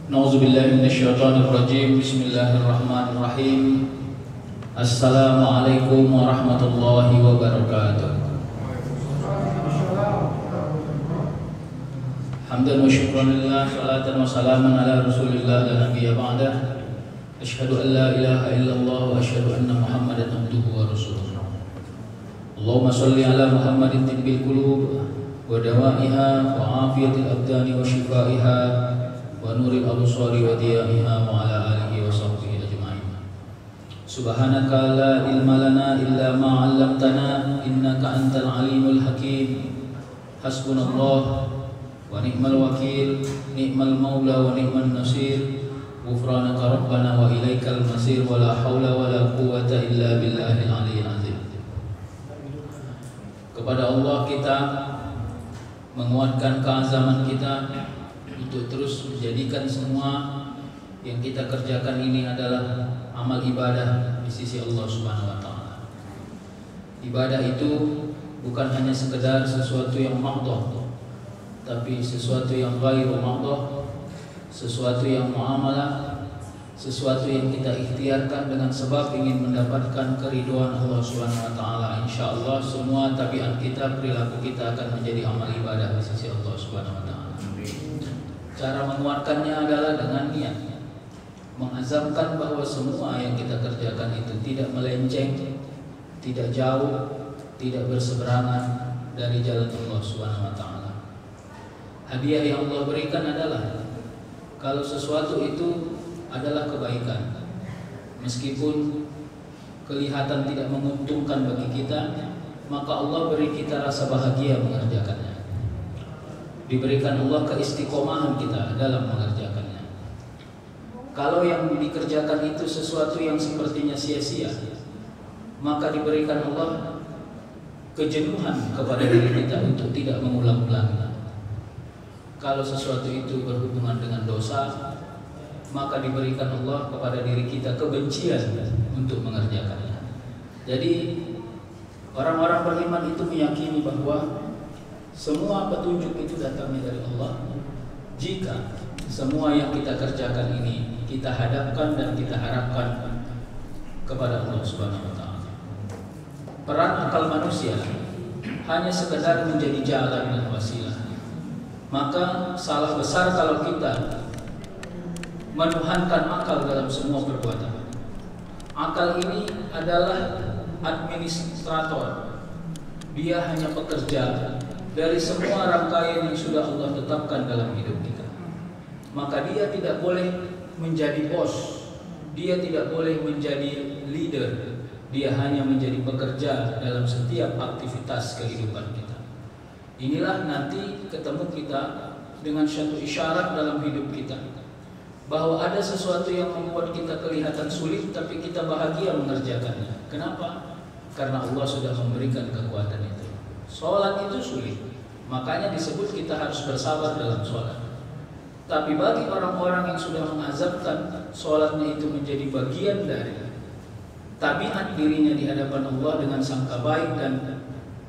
Nauzubillahi minasyaitonirrajim. Bismillahirrahmanirrahim. Assalamualaikum warahmatullahi wabarakatuh. Hamdan wa syukran lillah, salatan wa salaman ala rasulillah la nabiyya ba'dah. Asyhadu an la ilaha illallah wa asyhadu anna Muhammadan abduhu wa rasuluh. Allahumma shalli ala Muhammadin tibbil qulub wa dawa'iha wa afiyatil abdani wa shifaiha wa nuril absari wa diya'iha wa ala alihi wa sahbihi ajma'in. Subhanaka la ilma lana illa ma 'allamtana innaka antal alimul hakim. Hasbunallah wa ni'mal wakil, ni'mal maula wa ni'man nasir. Ghufranaka rabbana wa ilaikal masir, wa la haula wa la quwwata illa billahil aliyyil azim. Kepada Allah kita menguatkan keazaman kita untuk terus menjadikan semua yang kita kerjakan ini adalah amal ibadah di sisi Allah Subhanahu wa taala. Ibadah itu bukan hanya sekedar sesuatu yang mahdhah, tapi sesuatu yang ghairu mahdhah, sesuatu yang muamalah, sesuatu yang kita ikhtiarkan dengan sebab ingin mendapatkan keridhaan Allah Subhanahu wa taala. Insyaallah semua tabiat kita, perilaku kita akan menjadi amal ibadah di sisi Allah Subhanahu wa taala. Cara menguatkannya adalah dengan niat, mengazamkan bahwa semua yang kita kerjakan itu tidak melenceng, tidak jauh, tidak berseberangan dari jalan Allah Subhanahu wa taala. Hadiah yang Allah berikan adalah kalau sesuatu itu adalah kebaikan, meskipun kelihatan tidak menguntungkan bagi kita, maka Allah beri kita rasa bahagia mengerjakannya. Diberikan Allah keistiqomahan kita dalam mengerjakannya. Kalau yang dikerjakan itu sesuatu yang sepertinya sia-sia, maka diberikan Allah kejenuhan kepada diri kita untuk tidak mengulang-ulangnya. Kalau sesuatu itu berhubungan dengan dosa, maka diberikan Allah kepada diri kita kebencian untuk mengerjakannya. Jadi orang-orang beriman itu meyakini bahwa semua petunjuk itu datangnya dari Allah. Jika semua yang kita kerjakan ini kita hadapkan dan kita harapkan kepada Allah Subhanahu wa taala. Peran akal manusia hanya sekedar menjadi jalan dan wasilah. Maka salah besar kalau kita menuhankan akal dalam semua perbuatan. Akal ini adalah administrator. Dia hanya pekerja dari semua rangkaian yang sudah Allah tetapkan dalam hidup kita. Maka dia tidak boleh menjadi bos, dia tidak boleh menjadi leader, dia hanya menjadi pekerja dalam setiap aktivitas kehidupan kita. Inilah nanti ketemu kita dengan suatu isyarat dalam hidup kita, bahwa ada sesuatu yang membuat kita kelihatan sulit tapi kita bahagia mengerjakannya. Kenapa? Karena Allah sudah memberikan kekuatan itu. Sholat itu sulit, makanya disebut kita harus bersabar dalam sholat. Tapi bagi orang-orang yang sudah mengazamkan sholatnya itu menjadi bagian dari tabiat dirinya di hadapan Allah dengan sangka baik dan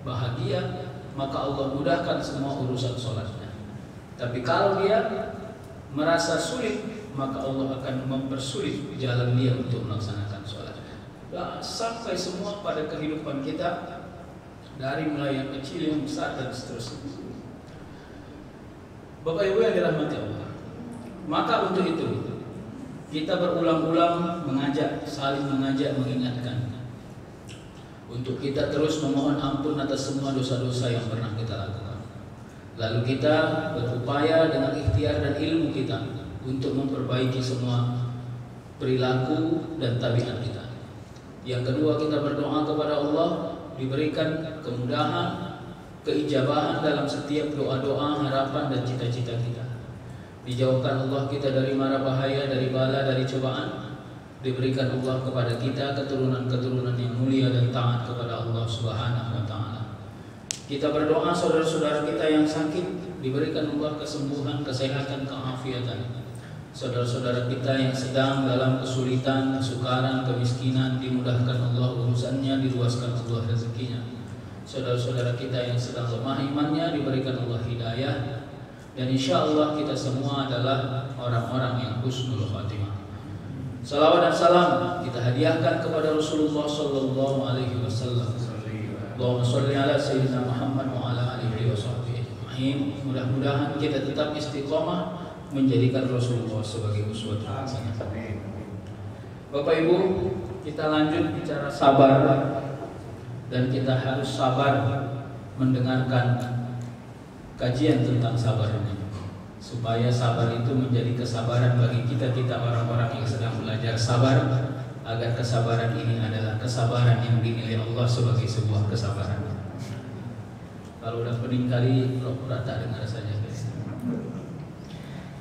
bahagia, maka Allah mudahkan semua urusan sholatnya. Tapi kalau dia merasa sulit, maka Allah akan mempersulit jalan dia untuk melaksanakan sholatnya. Sampai semua pada kehidupan kita, dari mulai yang kecil, yang besar, dan seterusnya. Bapak Ibu yang dirahmati Allah, maka untuk itu kita berulang-ulang mengajak, saling mengajak, mengingatkan untuk kita terus memohon ampun atas semua dosa-dosa yang pernah kita lakukan. Lalu kita berupaya dengan ikhtiar dan ilmu kita untuk memperbaiki semua perilaku dan tabiat kita. Yang kedua, kita berdoa kepada Allah diberikan kemudahan, keijabahan dalam setiap doa-doa, harapan dan cita-cita kita. Dijauhkan Allah kita dari mara bahaya, dari bala, dari cobaan. Diberikan Allah kepada kita keturunan-keturunan yang mulia dan taat kepada Allah Subhanahu wa taala. Kita berdoa saudara-saudara kita yang sakit, diberikan Allah kesembuhan, kesehatan, keafiatan. Saudara-saudara kita yang sedang dalam kesulitan, kesukaran, kemiskinan, dimudahkan Allah urusannya, diluaskan Allah rezekinya. Saudara-saudara kita yang sedang lemah imannya, diberikan Allah hidayah. dan insya Allah kita semua adalah orang-orang yang husnul khatimah. Salawat dan salam kita hadiahkan kepada Rasulullah Sallallahu Alaihi Wasallam. Allahumma sholli ala sayyidina Muhammad wa ala alihi wa sahbihi ajma'in. Mudah-mudahan kita tetap istiqomah menjadikan Rasulullah sebagai uswatun hasanah. Bapak Ibu, kita lanjut bicara sabar, dan kita harus sabar mendengarkan kajian tentang sabar ini, supaya sabar itu menjadi kesabaran bagi kita orang-orang yang sedang belajar sabar, agar kesabaran ini adalah kesabaran yang dinilai Allah sebagai sebuah kesabaran. Kalau udah pening kali, pura-pura tak dengar saja.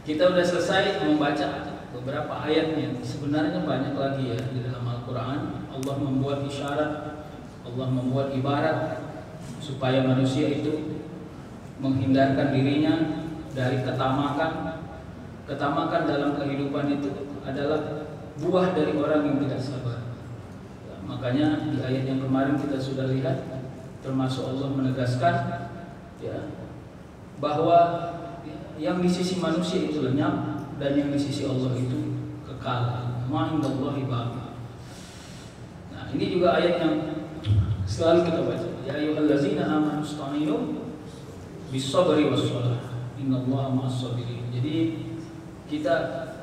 Kita udah selesai membaca beberapa ayatnya. Sebenarnya banyak lagi ya di dalam Al-Quran. Allah membuat isyarat, Allah membuat ibarat supaya manusia itu menghindarkan dirinya dari ketamakan. Ketamakan dalam kehidupan itu adalah buah dari orang yang tidak sabar. Makanya di ayat yang kemarin kita sudah lihat, termasuk Allah menegaskan ya, bahwa yang di sisi manusia itu lenyap dan yang di sisi Allah itu kekal. Ma indallahi baqi. Nah, ini juga ayat yang selalu kita baca. Ya ayyuhallazina amanu ista'inu bis-sabri was-shalah. Innallaha ma'as-sabirin. Jadi kita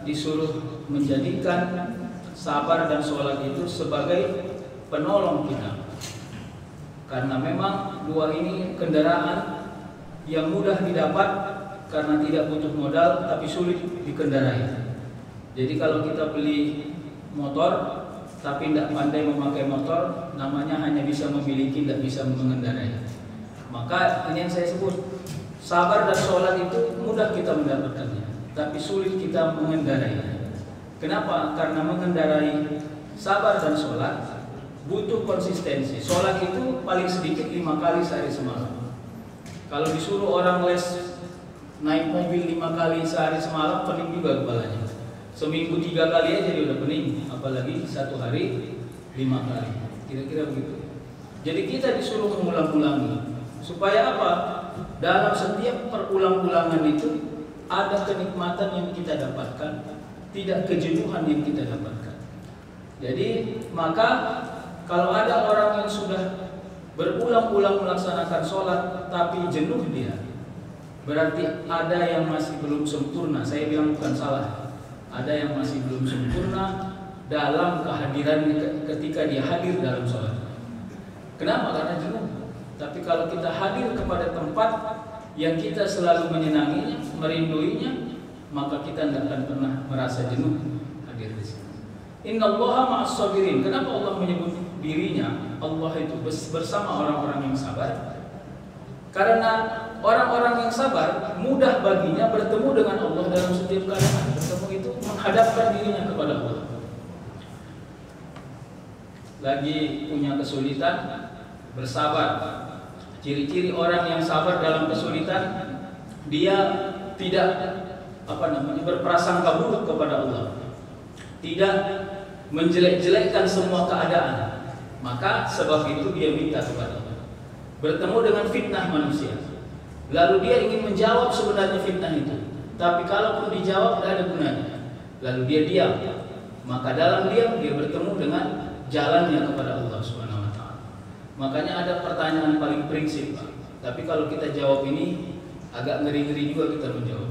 disuruh menjadikan sabar dan sholat itu sebagai penolong kita. Karena memang dua ini kendaraan yang mudah didapat karena tidak butuh modal tapi sulit dikendarai. Jadi kalau kita beli motor tapi tidak pandai memakai motor, namanya hanya bisa memiliki, tidak bisa mengendarai. Maka ini yang saya sebut, sabar dan sholat itu mudah kita mendapatkannya, tapi sulit kita mengendarainya. Kenapa? Karena mengendarai sabar dan sholat butuh konsistensi. Sholat itu paling sedikit 5 kali sehari semalam. Kalau disuruh orang les naik mobil 5 kali sehari semalam, pening juga kepalanya. Seminggu 3 kali aja dia udah pening, apalagi satu hari 5 kali. Kira-kira begitu. Jadi kita disuruh mengulang-ulangi. Supaya apa? Dalam setiap perulang-ulangan itu ada kenikmatan yang kita dapatkan, tidak kejenuhan yang kita dapatkan. Jadi maka kalau ada orang yang sudah berulang-ulang melaksanakan sholat tapi jenuh dia, berarti ada yang masih belum sempurna. Saya bilang bukan salah. Ada yang masih belum sempurna dalam kehadiran ketika dia hadir dalam sholat. Kenapa? Karena jenuh. Tapi kalau kita hadir kepada tempat yang kita selalu menyenanginya, merinduinya, maka kita tidak akan pernah merasa jenuh hadir di sini. Innallaha ma'as-sabirin. Kenapa Allah menyebut dirinya Allah itu bersama orang-orang yang sabar? Karena orang-orang yang sabar mudah baginya bertemu dengan Allah dalam setiap keadaan. Bertemu itu menghadapkan dirinya kepada Allah. Lagi punya kesulitan, bersabar. Ciri-ciri orang yang sabar dalam kesulitan, dia tidak berprasangka buruk kepada Allah, tidak menjelek-jelekkan semua keadaan. Maka sebab itu dia minta kepada Allah. Bertemu dengan fitnah manusia, lalu dia ingin menjawab sebenarnya fitnah itu, tapi kalaupun dijawab tidak ada gunanya, lalu dia diam. Maka dalam diam dia bertemu dengan jalannya kepada Allah Subhanahu wa ta'ala. Makanya ada pertanyaan paling prinsip, Pak. Tapi kalau kita jawab ini agak ngeri-ngeri juga kita menjawab.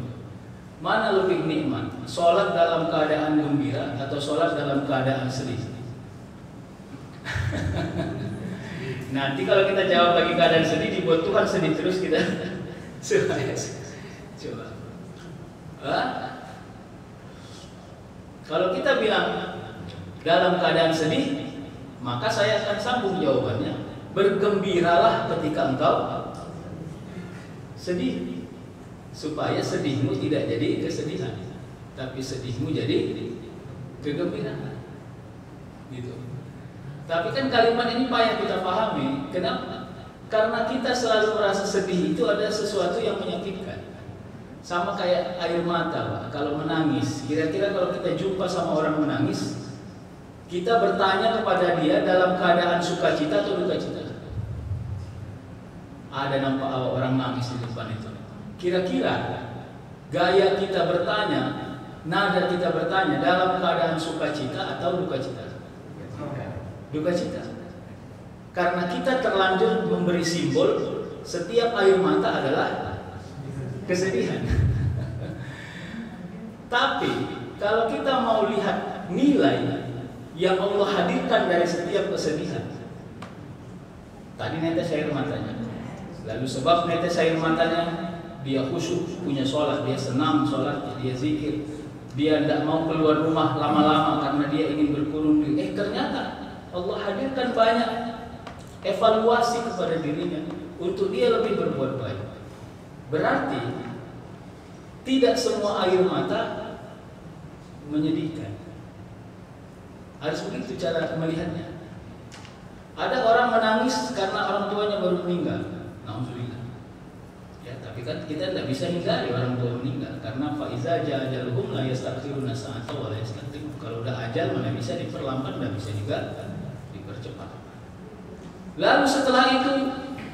Mana lebih nikmat? Sholat dalam keadaan gembira atau sholat dalam keadaan sedih? Nanti kalau kita jawab lagi keadaan sedih, dibuat Tuhan sedih terus kita. Coba. Kalau kita bilang dalam keadaan sedih, maka saya akan sambung jawabannya. Bergembiralah ketika engkau sedih, supaya sedihmu tidak jadi kesedihan, tapi sedihmu jadi kegembiraan. Gitu. Tapi kan kalimat ini payah kita pahami. Kenapa? Karena kita selalu merasa sedih itu ada sesuatu yang menyakitkan. Sama kayak air mata, Pak. Kalau menangis, kira-kira kalau kita jumpa sama orang menangis, kita bertanya kepada dia dalam keadaan sukacita atau duka cita. Ada nampak orang nangis di depan itu. Kira-kira gaya kita bertanya, nada kita bertanya dalam keadaan sukacita atau duka cita? Duka cita. Karena kita terlanjur memberi simbol setiap air mata adalah kesedihan. Tapi kalau kita mau lihat nilai yang Allah hadirkan dari setiap kesedihan, tadi netes air matanya, lalu sebab netes air matanya dia khusyuk punya sholat, dia senang sholat, dia zikir, dia tidak mau keluar rumah lama-lama karena dia ingin berkurung diri. Ternyata Allah hadirkan banyak evaluasi kepada dirinya untuk dia lebih berbuat baik. Berarti tidak semua air mata menyedihkan. Harus begitu cara melihatnya. Ada orang menangis karena orang tuanya baru meninggal. Alhamdulillah. Ya, tapi kan kita tidak bisa hindari orang tua meninggal karena faiza ajaluhum la yastakhiruna sa'atan wa la yastaqdimun. Kalau udah ajal mana bisa diperlambat dan bisa juga dipercepat. Lalu setelah itu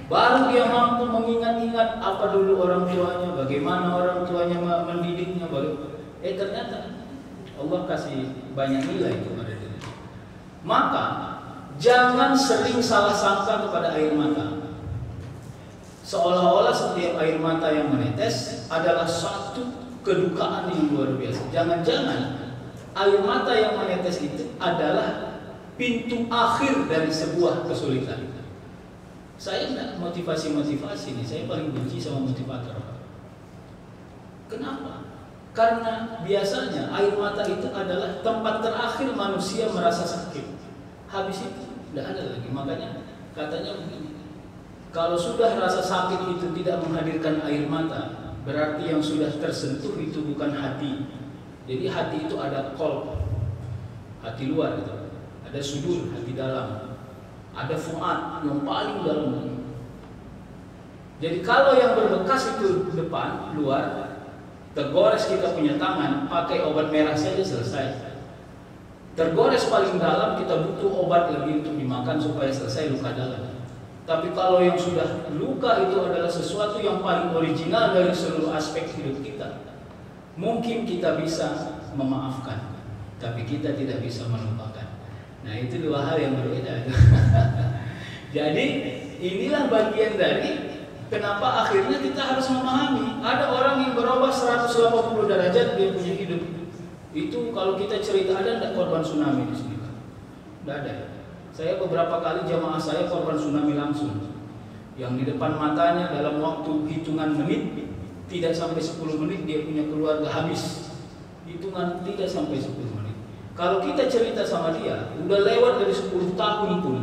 baru dia mampu mengingat-ingat apa dulu orang tuanya, bagaimana orang tuanya mendidiknya, ternyata Allah kasih banyak nilai kepada diri. Maka jangan sering salah sangka kepada air mata. Seolah-olah setiap air mata yang menetes adalah satu kedukaan yang luar biasa. Jangan-jangan air mata yang menetes itu adalah pintu akhir dari sebuah kesulitan. Saya tidak motivasi nih, saya paling benci sama motivator. Kenapa? Karena biasanya air mata itu adalah tempat terakhir manusia merasa sakit. Habis itu tidak ada lagi. Makanya katanya begini, kalau sudah rasa sakit itu tidak menghadirkan air mata, berarti yang sudah tersentuh itu bukan hati. Jadi hati itu ada qalb, hati luar itu, ada sudur, hati dalam, ada fuad yang paling dalam. Jadi kalau yang berbekas itu depan, luar, tergores kita punya tangan, pakai obat merah saja selesai. Tergores paling dalam, kita butuh obat lagi untuk dimakan supaya selesai luka dalam. Tapi kalau yang sudah luka itu adalah sesuatu yang paling original dari seluruh aspek hidup kita. Mungkin kita bisa memaafkan, tapi kita tidak bisa melupakan. Nah, itu dua hal yang berbeda. Jadi inilah bagian dari kenapa akhirnya kita harus memahami. Ada orang yang berubah 180 derajat dia punya hidup. Itu kalau kita cerita, ada tidak korban tsunami di sini? Tidak ada. Saya beberapa kali jamaah saya korban tsunami langsung. Yang di depan matanya dalam waktu hitungan menit, tidak sampai 10 menit dia punya keluarga habis. Hitungan tidak sampai 10 menit. Kalau kita cerita sama dia, udah lewat dari 10 tahun pun,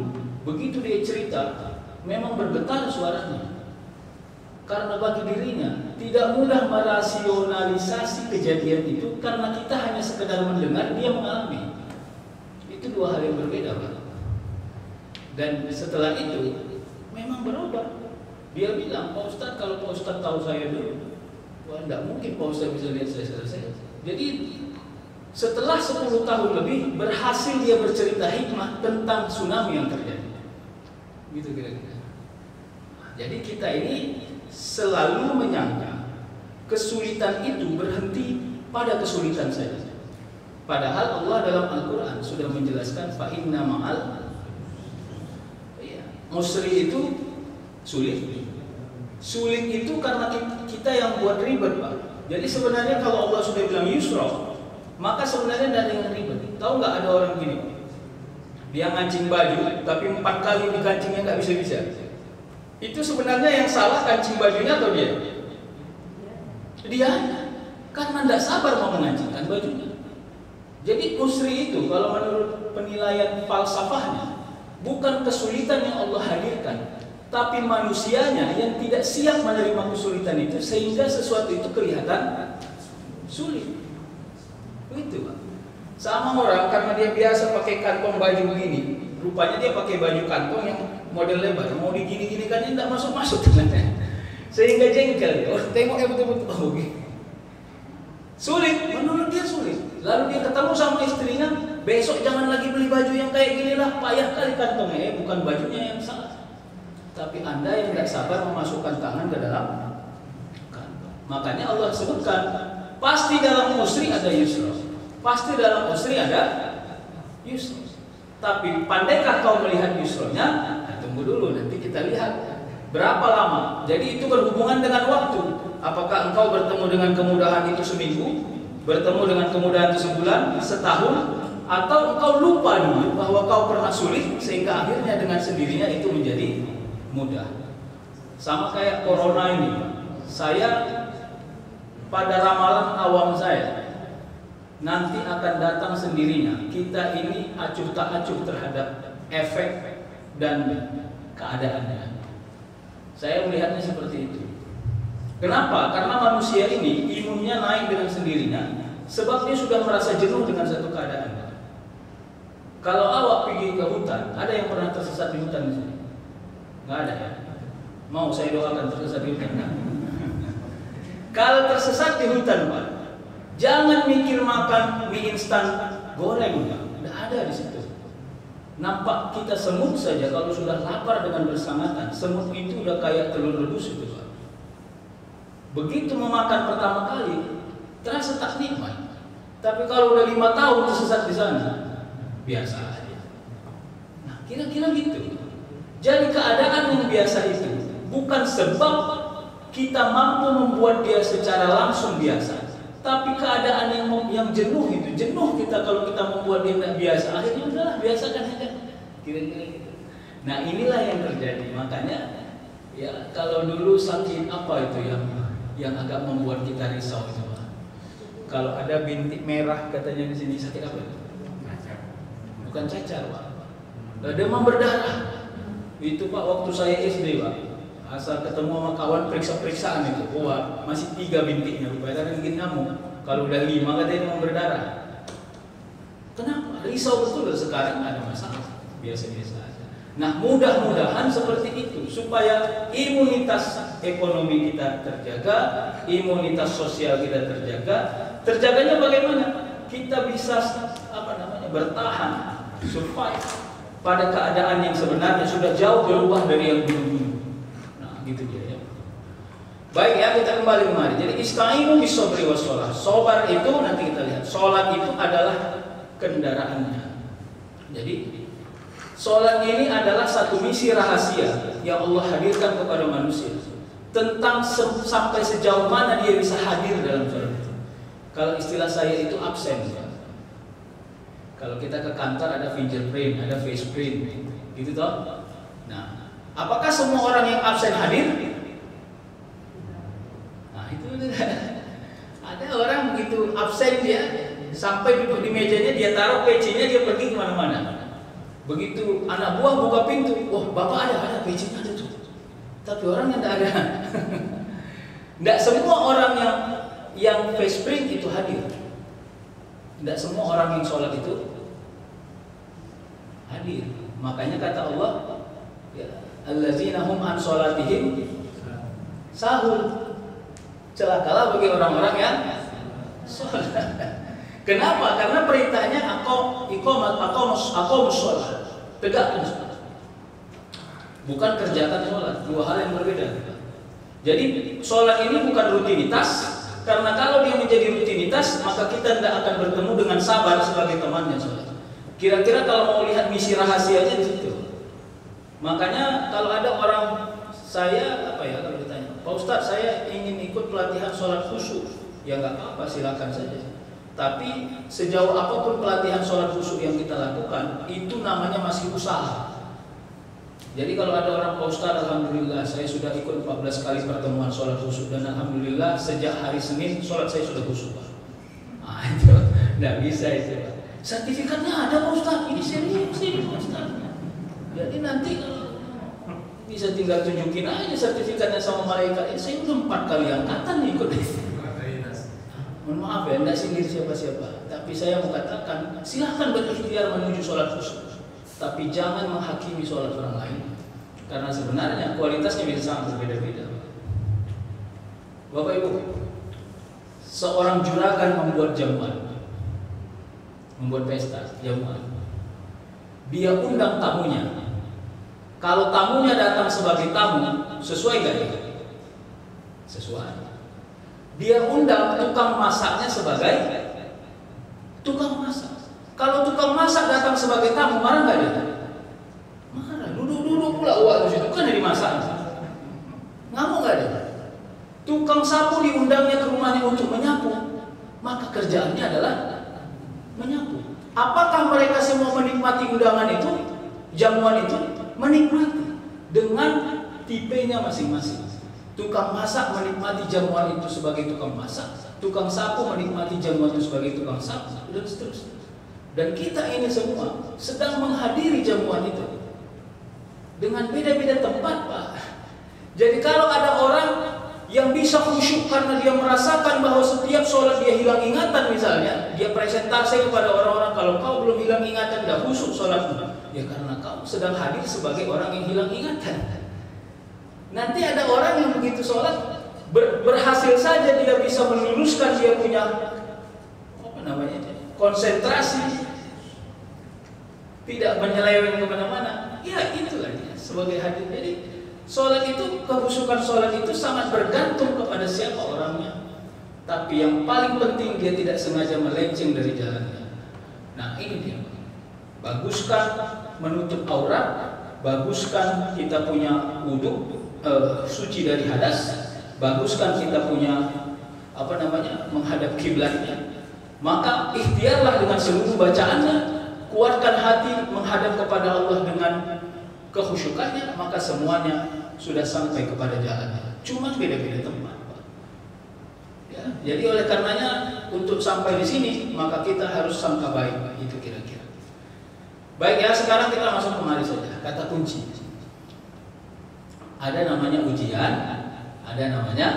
begitu dia cerita, memang bergetar suaranya. Karena bagi dirinya tidak mudah merasionalisasi kejadian itu karena kita hanya sekedar mendengar, dia mengalami. Itu dua hal yang berbeda, Pak. Dan setelah itu memang berubah. Dia bilang, Pak Ustadz, kalau Pak Ustadz tahu saya dulu, wah tidak mungkin Pak Ustadz bisa lihat saya selesai. Jadi setelah 10 tahun lebih berhasil dia bercerita hikmah tentang tsunami yang terjadi. Gitu kira-kira. Jadi kita ini selalu menyangka kesulitan itu berhenti pada kesulitan saja. Padahal Allah dalam Al-Quran sudah menjelaskan fa inna ma'al musri itu sulit. Sulit itu karena kita yang buat ribet, Pak. Jadi sebenarnya kalau Allah sudah bilang yusra, maka sebenarnya tidak ada yang ribet. Tahu nggak ada orang gini, dia ngancing baju tapi 4 kali dikancingnya nggak bisa-bisa. Itu sebenarnya yang salah kancing bajunya atau dia? Dia, karena tidak sabar mau mengancingkan bajunya. Jadi usri itu kalau menurut penilaian falsafahnya bukan kesulitan yang Allah hadirkan, tapi manusianya yang tidak siap menerima kesulitan itu sehingga sesuatu itu kelihatan sulit. Begitu, Pak. Sama orang karena dia biasa pakai kantong baju begini, rupanya dia pakai baju kantong yang model lebar, mau digini-gini kan dia tidak masuk-masuk sehingga jengkel. Oh, tengok ya betul-betul. Oh, gitu. Sulit, menurut dia sulit. Lalu dia ketemu sama istrinya, besok jangan lagi beli baju yang kayak gini lah, payah kali kantongnya. Bukan bajunya yang salah, tapi Anda yang tidak sabar memasukkan tangan ke dalam kantong. Makanya Allah sebutkan, pasti dalam usri ada yusra. Pasti dalam usri ada yusra. Tapi pandaikah kau melihat yusronya? Nah, tunggu dulu, nanti kita lihat berapa lama. Jadi itu berhubungan dengan waktu. Apakah engkau bertemu dengan kemudahan itu seminggu, bertemu dengan kemudahan itu sebulan, setahun, atau engkau lupa dulu bahwa kau pernah sulit sehingga akhirnya dengan sendirinya itu menjadi mudah. Sama kayak corona ini. Saya pada ramalan awam saya, nanti akan datang sendirinya. Kita ini acuh tak acuh terhadap efek dan keadaannya. Saya melihatnya seperti itu. Kenapa? Karena manusia ini imunnya naik dengan sendirinya, sebab dia sudah merasa jenuh dengan satu keadaan. Kalau awak pergi ke hutan, ada yang pernah tersesat di hutan di sini? Nggak ada ya? Mau saya doakan tersesat di hutan? Nah. Kalau tersesat di hutan, Pak, jangan mikir makan mie instan goreng, tidak ada di situ. Nampak kita semut saja kalau sudah lapar dengan bersangatan, semut itu udah kayak telur rebus itu, Pak. Begitu memakan pertama kali, terasa tak nikmat. Tapi kalau udah 5 tahun tersesat di sana, biasa aja. Nah, kira-kira gitu. Jadi keadaan yang biasa itu bukan sebab kita mampu membuat dia secara langsung biasa. Tapi keadaan yang jenuh itu, jenuh kita kalau kita membuat dia tidak biasa, akhirnya udahlah biasakan aja. Kira-kira gitu. Nah, inilah yang terjadi. Makanya ya kalau dulu sakit apa itu yang agak membuat kita risau itu, Pak. Kalau ada bintik merah katanya di sini, sakit apa itu? Bukan cacar, Pak. Demam berdarah. Itu, Pak, waktu saya SD, Pak. Asal ketemu sama kawan periksa-periksaan itu, wah masih 3 bintiknya, rupanya bikin nyamuk. Kalau udah 5 katanya mau berdarah. Kenapa? Risau betul. Sekarang ada masalah, biasa-biasa aja. Nah, mudah-mudahan seperti itu supaya imunitas ekonomi kita terjaga, imunitas sosial kita terjaga. Terjaganya bagaimana? Kita bisa bertahan, survive pada keadaan yang sebenarnya sudah jauh berubah dari yang dulu. Gitu dia ya. Baik ya, kita kembali kemari. Jadi istainu bisobri wassalah. Sobar itu nanti kita lihat. Sholat itu adalah kendaraannya. Jadi sholat ini adalah satu misi rahasia yang Allah hadirkan kepada manusia. Tentang sampai sejauh mana dia bisa hadir dalam sholat itu. Kalau istilah saya itu absen. Ya. Kalau kita ke kantor ada fingerprint, ada face print, gitu toh. Nah, apakah semua orang yang absen hadir? Nah, itu ada orang begitu absen dia sampai duduk di mejanya, dia taruh PC-nya, dia pergi kemana-mana. Begitu anak buah buka pintu, wah bapak ada PC-nya ada tuh. Tapi orang yang tidak ada. Tidak semua orang yang face print itu hadir. Tidak semua orang yang sholat itu hadir. Makanya kata Allah, ya, allazina hum an sholatihim sahun. Celakalah bagi orang-orang yang sholat. Kenapa? Karena perintahnya aqamus sholat, tegakkan sholat. Bukan kerjakan sholat, dua hal yang berbeda. Jadi sholat ini bukan rutinitas, karena kalau dia menjadi rutinitas, maka kita tidak akan bertemu dengan sabar sebagai temannya sholat. Kira-kira kalau mau lihat misi rahasianya di situ. Makanya kalau ada orang, saya kalau ditanya, Pak Ustadz saya ingin ikut pelatihan sholat khusyuk, ya nggak apa-apa, silakan saja. Tapi sejauh apapun pelatihan sholat khusyuk yang kita lakukan, itu namanya masih usaha. Jadi kalau ada orang, Pak Ustadz alhamdulillah saya sudah ikut 14 kali pertemuan sholat khusyuk, dan alhamdulillah sejak hari Senin sholat saya sudah khusyuk, Pak. Nah itu nggak bisa itu, Pak. Sertifikatnya ada, Pak Ustadz, ini serius ini, Pak Ustadz. Jadi nanti bisa tinggal tunjukin aja sertifikatnya sama malaikat. Saya udah 4 kali angkatan ikut. Mohon maaf ya, tidak sindir siapa-siapa. Tapi saya mau katakan, silahkan berikhtiar menuju sholat khusyuk. Tapi jangan menghakimi sholat orang lain. Karena sebenarnya kualitasnya bisa sangat berbeda-beda. Bapak Ibu, seorang juragan membuat jamuan, membuat pesta jamuan. Dia undang tamunya. Kalau tamunya datang sebagai tamu, sesuai gak ya? Sesuai. dia undang tukang masaknya sebagai tukang masak. Kalau tukang masak datang sebagai tamu, marah nggak dia? Marah. Duduk pula uang di situ kan dari masak. Ngamuk nggak dia? Tukang sapu diundangnya ke rumahnya untuk menyapu, maka kerjaannya adalah menyapu. Apakah mereka semua menikmati undangan itu, jamuan itu? Menikmati dengan tipenya masing-masing. Tukang masak menikmati jamuan itu sebagai tukang masak, tukang sapu menikmati jamuan itu sebagai tukang sapu, dan seterusnya. Dan kita ini semua sedang menghadiri jamuan itu dengan beda-beda tempat, Pak. Jadi kalau ada orang yang bisa khusyuk karena dia merasakan bahwa setiap sholat dia hilang ingatan, misalnya dia presentasi kepada orang-orang, kalau kau belum hilang ingatan tidak khusyuk sholatmu, ya karena kau sedang hadir sebagai orang yang hilang ingatan. Nanti ada orang yang begitu sholat berhasil saja dia bisa meluruskan dia punya konsentrasi, tidak menyeleweng kemana-mana. Ya itulah dia sebagai hadir. Jadi sholat itu, kehusukan sholat itu sangat bergantung kepada siapa orangnya. Tapi yang paling penting dia tidak sengaja melenceng dari jalannya. Nah ini dia. Baguskan menutup aurat, baguskan kita punya wudhu, suci dari hadas, baguskan kita punya menghadap kiblatnya. Maka ikhtiarlah dengan seluruh bacaannya, kuatkan hati menghadap kepada Allah dengan kehusyukannya, maka semuanya sudah sampai kepada jalannya. Cuma beda-beda tempat, Pak. Ya, jadi oleh karenanya untuk sampai di sini maka kita harus sangka baik, itu kira-kira. Baik ya, sekarang kita masuk kemari saja. Kata kunci. Ada namanya ujian, ada namanya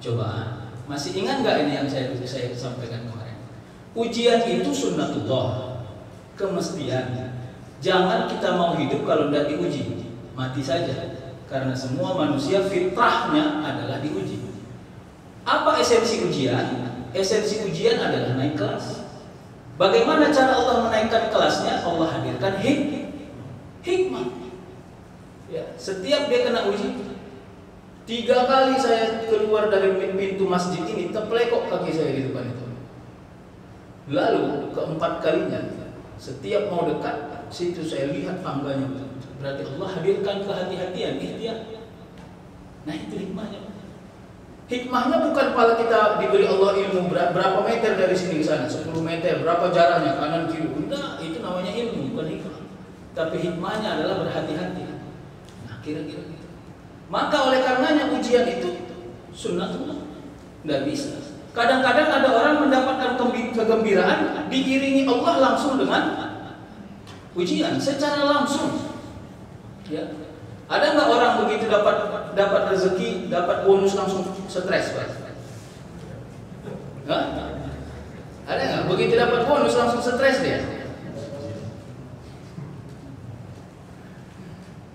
cobaan. Masih ingat nggak ini yang saya sampaikan kemarin? Ujian itu sunnatullah, kemestian. Jangan kita mau hidup kalau tidak diuji, mati saja. Karena semua manusia fitrahnya adalah diuji. Apa esensi ujian? Esensi ujian adalah naik kelas. Bagaimana cara Allah menaikkan kelasnya? Allah hadirkan hikmah. Ya, setiap dia kena uji. 3 kali saya keluar dari pintu masjid ini, terpelekok kaki saya di depan itu. Lalu keempat kalinya, setiap mau dekat, situ saya lihat tangganya. Berarti Allah hadirkan kehati-hatian, ikhtiar. Nah itu hikmahnya. Hikmahnya bukan kalau kita diberi Allah ilmu berapa meter dari sini ke sana, 10 meter, berapa jaraknya kanan kiri. Enggak, itu namanya ilmu, bukan hikmah. Tapi hikmahnya adalah berhati-hati. Nah kira-kira gitu. Maka oleh karenanya ujian itu sunnatullah, nggak bisa. Kadang-kadang ada orang mendapatkan kegembiraan diiringi Allah langsung dengan ujian secara langsung. Ya, ada nggak orang begitu dapat rezeki, dapat bonus langsung stres, Pak? Nggak? Ada nggak begitu dapat bonus langsung stres dia?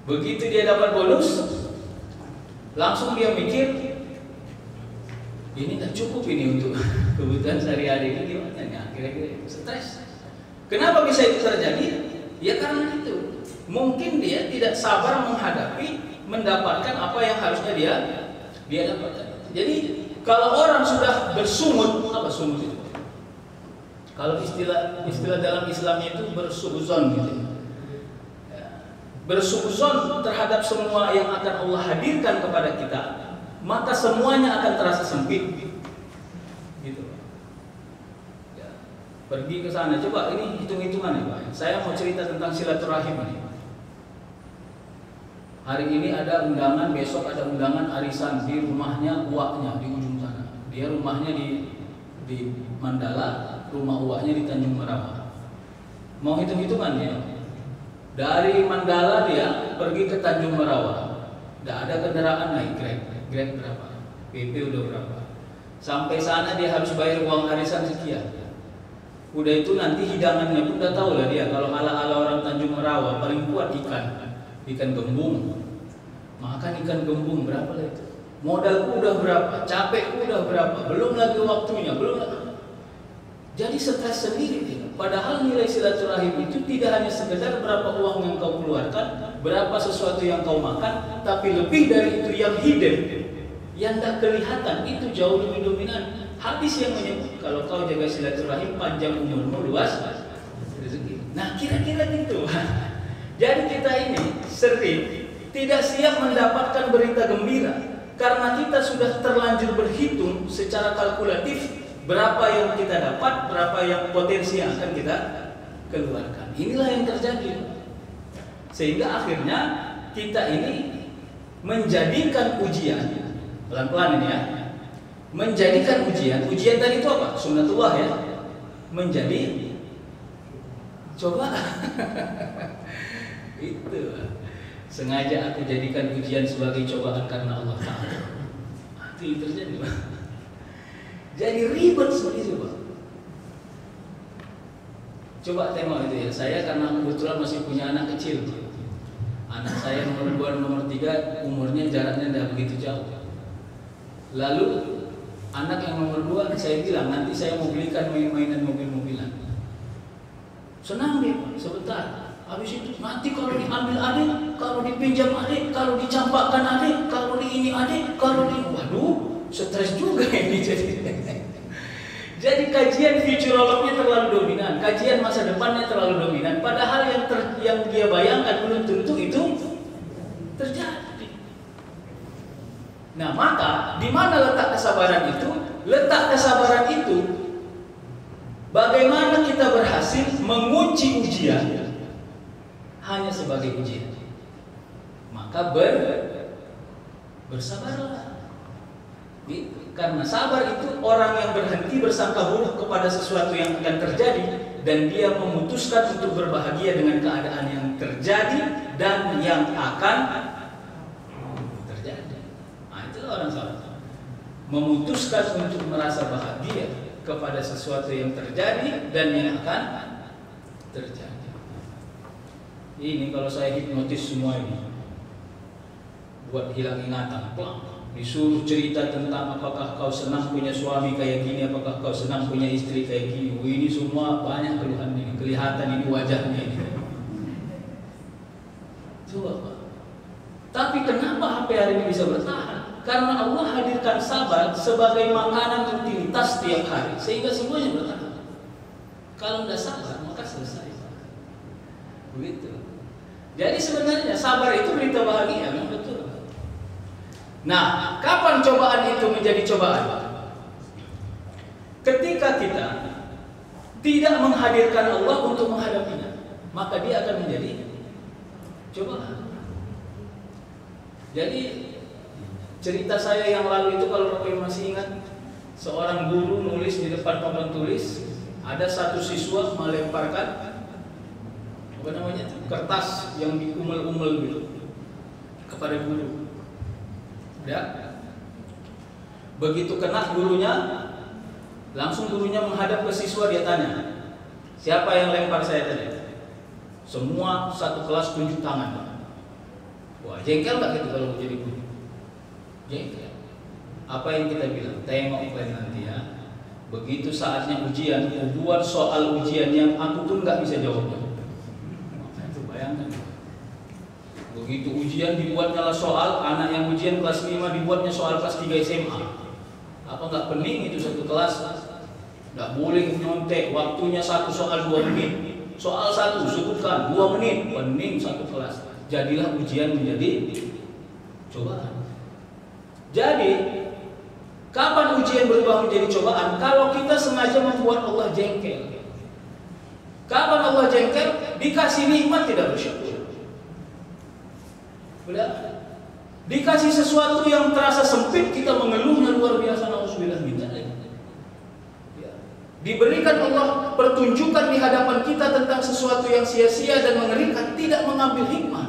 Begitu dia dapat bonus, langsung dia mikir, ini tak cukup ini untuk kebutuhan sehari-hari ini gimana ya? Kira-kira stres. Kenapa bisa itu terjadi? Ya karena itu. Mungkin dia tidak sabar mendapatkan apa yang harusnya dia dapatkan. Jadi kalau orang sudah bersungut, apa sungut itu? Kalau istilah dalam Islam itu bersuuzon gitu. Bersuuzon terhadap semua yang akan Allah hadirkan kepada kita, maka semuanya akan terasa sempit. Gitu. Ya. Pergi ke sana, coba ini hitung-hitungan ya Pak. Saya mau cerita tentang silaturahim ini. Hari ini ada undangan, besok ada undangan arisan di rumahnya uaknya di ujung sana. Dia rumahnya di Mandala, rumah uaknya di Tanjung Merawa. Mau hitung-hitungan ya? Dari Mandala dia pergi ke Tanjung Merawa. Tidak ada kendaraan naik Grab berapa? PP udah berapa? Sampai sana dia harus bayar uang arisan sekian. Udah itu nanti hidangannya pun udah tahu lah dia. Kalau ala-ala orang Tanjung Merawa paling kuat ikan gembung. Makan ikan gembung berapa lah itu? Modalku udah berapa? Capekku udah berapa? Belum lagi waktunya, belum lagi. Jadi stres sendiri dia. Padahal nilai silaturahim itu tidak hanya sekedar berapa uang yang kau keluarkan, berapa sesuatu yang kau makan, tapi lebih dari itu yang hidden, Yang tidak kelihatan itu jauh lebih dominan. Hadis yang menyebut kalau kau jaga silaturahim, panjang umurmu, luas rezeki. Nah, kira-kira gitu. Jadi kita ini sering tidak siap mendapatkan berita gembira karena kita sudah terlanjur berhitung secara kalkulatif berapa yang kita dapat, berapa yang potensi yang akan kita keluarkan. Inilah yang terjadi. Sehingga akhirnya kita ini menjadikan ujian, pelan-pelan ini ya, menjadikan ujian tadi itu apa? Sunnatullah ya, menjadi cobaan. Itu sengaja aku jadikan ujian sebagai cobaan karena Allah Ta'ala. Itu yang terjadi, Pak. Jadi ribet seperti itu, Pak. Coba tengok itu ya, saya karena kebetulan masih punya anak kecil. Anak saya nomor 2 dan nomor 3 umurnya jaraknya tidak begitu jauh. Lalu anak yang nomor 2 saya bilang nanti saya mau belikan main-mainan mobil-mobilan. Senang dia, sebentar. Habis itu nanti kalau diambil adik, kalau dipinjam adik, kalau dicampakkan adik, kalau di ini adik, kalau di waduh, stres juga ini jadi. Jadi kajian futurolognya terlalu dominan, kajian masa depannya terlalu dominan. Padahal yang dia bayangkan belum tentu itu terjadi. Nah, maka di mana letak kesabaran itu? Letak kesabaran itu bagaimana kita berhasil mengunci ujian hanya sebagai ujian. Maka bersabarlah. Karena sabar itu orang yang berhenti bersangka buruk kepada sesuatu yang akan terjadi dan dia memutuskan untuk berbahagia dengan keadaan yang terjadi dan yang akan terjadi. Nah, itulah orang sabar. Memutuskan untuk merasa bahagia kepada sesuatu yang terjadi dan yang akan terjadi. Ini kalau saya hipnotis semua ini buat hilang ingatan, disuruh cerita tentang apakah kau senang punya suami kayak gini, apakah kau senang punya istri kayak gini. Ini semua banyak keluhan ini, kelihatan ini wajahnya ini. Coba Pak. Tapi kenapa sampai hari ini bisa bertahan? Karena Allah hadirkan sabar sebagai makanan rutinitas tiap hari, sehingga semuanya bertahan. Kalau tidak sabar maka selesai. Begitu. Jadi sebenarnya sabar itu berita bahagia, memang betul. Nah, kapan cobaan itu menjadi cobaan? Ketika kita tidak menghadirkan Allah untuk menghadapinya, maka dia akan menjadi cobaan. Jadi cerita saya yang lalu itu kalau Bapak masih ingat, seorang guru nulis di depan papan tulis, ada satu siswa melemparkan kertas yang diumel-umel gitu kepada guru. Ya. Begitu kena gurunya, langsung gurunya menghadap ke siswa, dia tanya, siapa yang lempar saya tadi? Semua satu kelas tunjuk tangan. Wah, jengkel nggak gitu kalau jadi guru? Jengkel. Apa yang kita bilang? Tengok nanti ya. Begitu saatnya ujian, buat soal ujian yang aku pun nggak bisa jawabnya. Itu bayangkan. Begitu ujian dibuatnya soal, anak yang ujian kelas 5 dibuatnya soal kelas 3 SMA. Apa nggak pening itu satu kelas? Nggak boleh nyontek, waktunya satu soal 2 menit. Soal satu cukupkan 2 menit, pening satu kelas. Jadilah ujian menjadi cobaan. Jadi kapan ujian berubah menjadi cobaan? Kalau kita sengaja membuat Allah jengkel. Kapan Allah jengkel? Dikasih nikmat tidak bersyukur. Udah. Dikasih sesuatu yang terasa sempit, kita mengeluhnya luar biasa, nauzubillah min dzalik. Ya. Diberikan Allah pertunjukan di hadapan kita tentang sesuatu yang sia-sia dan mengerikan, tidak mengambil hikmah.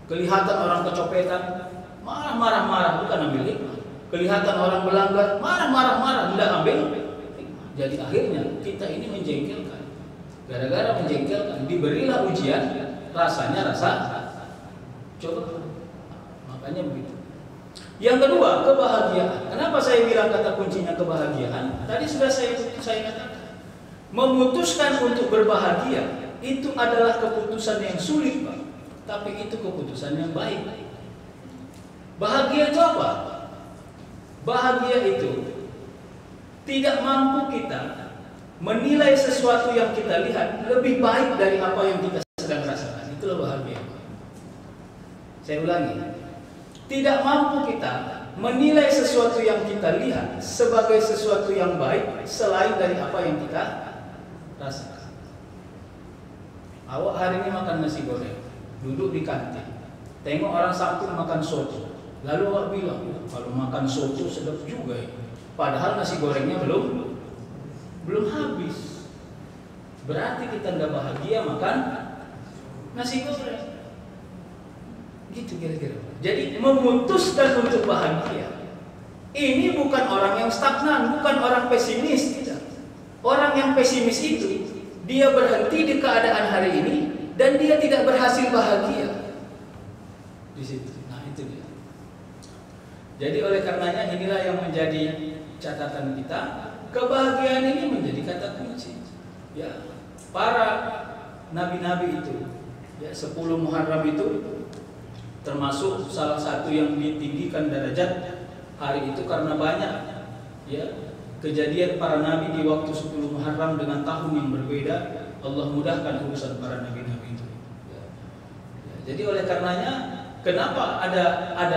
Kelihatan orang kecopetan, marah-marah, bukan ambil hikmah. Kelihatan orang melanggar, marah-marah, tidak ambil hikmah. Jadi akhirnya kita ini menjengkelkan. Gara-gara menjengkelkan, diberilah ujian, rasanya rasa coba. Makanya begitu. Yang kedua, kebahagiaan. Kenapa saya bilang kata kuncinya kebahagiaan? Tadi sudah saya katakan. Memutuskan untuk berbahagia itu adalah keputusan yang sulit, Pak. Tapi itu keputusan yang baik. Bahagia itu apa? bahagia itu tidak mampu kita menilai sesuatu yang kita lihat lebih baik dari apa yang kita sedang rasakan. Itulah bahagia. Saya ulangi, tidak mampu kita menilai sesuatu yang kita lihat sebagai sesuatu yang baik selain dari apa yang kita rasakan. Awak hari ini makan nasi goreng, duduk di kantin, tengok orang samping makan soto, lalu awak bilang, kalau makan soto sedap juga ya. Padahal nasi gorengnya belum habis. Berarti kita nggak bahagia makan nasi goreng. Gitu kira-kira. Jadi memutuskan untuk bahagia ini bukan orang yang stagnan, bukan orang pesimis, tidak. Orang yang pesimis itu dia berhenti di keadaan hari ini dan dia tidak berhasil bahagia di situ. Nah itu dia. Jadi oleh karenanya inilah yang menjadi catatan kita. Kebahagiaan ini menjadi kata kunci. Ya, para nabi-nabi itu, ya 10 Muharram itu termasuk salah satu yang ditinggikan derajat hari itu karena banyak ya kejadian para nabi di waktu 10 Muharram dengan tahun yang berbeda. Allah mudahkan urusan para nabi-nabi itu. Ya. Ya, jadi oleh karenanya kenapa ada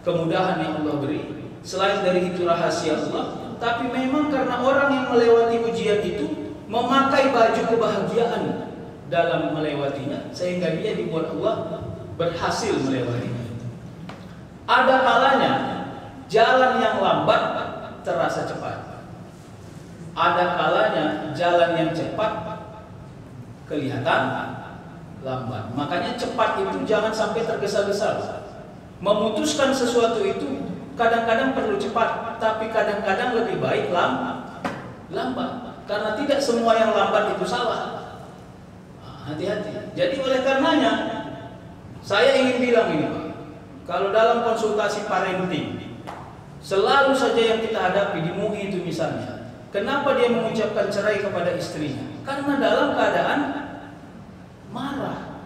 kemudahan yang Allah beri selain dari itu rahasia Allah, tapi memang karena orang yang melewati ujian itu memakai baju kebahagiaan dalam melewatinya sehingga dia dibuat Allah berhasil melewatinya. Ada kalanya jalan yang lambat terasa cepat. Ada kalanya jalan yang cepat kelihatan lambat. Makanya cepat itu jangan sampai tergesa-gesa. Memutuskan sesuatu itu kadang-kadang perlu cepat, tapi kadang-kadang lebih baik lambat. Karena tidak semua yang lambat itu salah. Hati-hati. Jadi oleh karenanya saya ingin bilang ini Pak, kalau dalam konsultasi parenting selalu saja yang kita hadapi di MUI itu misalnya, kenapa dia mengucapkan cerai kepada istrinya? Karena dalam keadaan marah.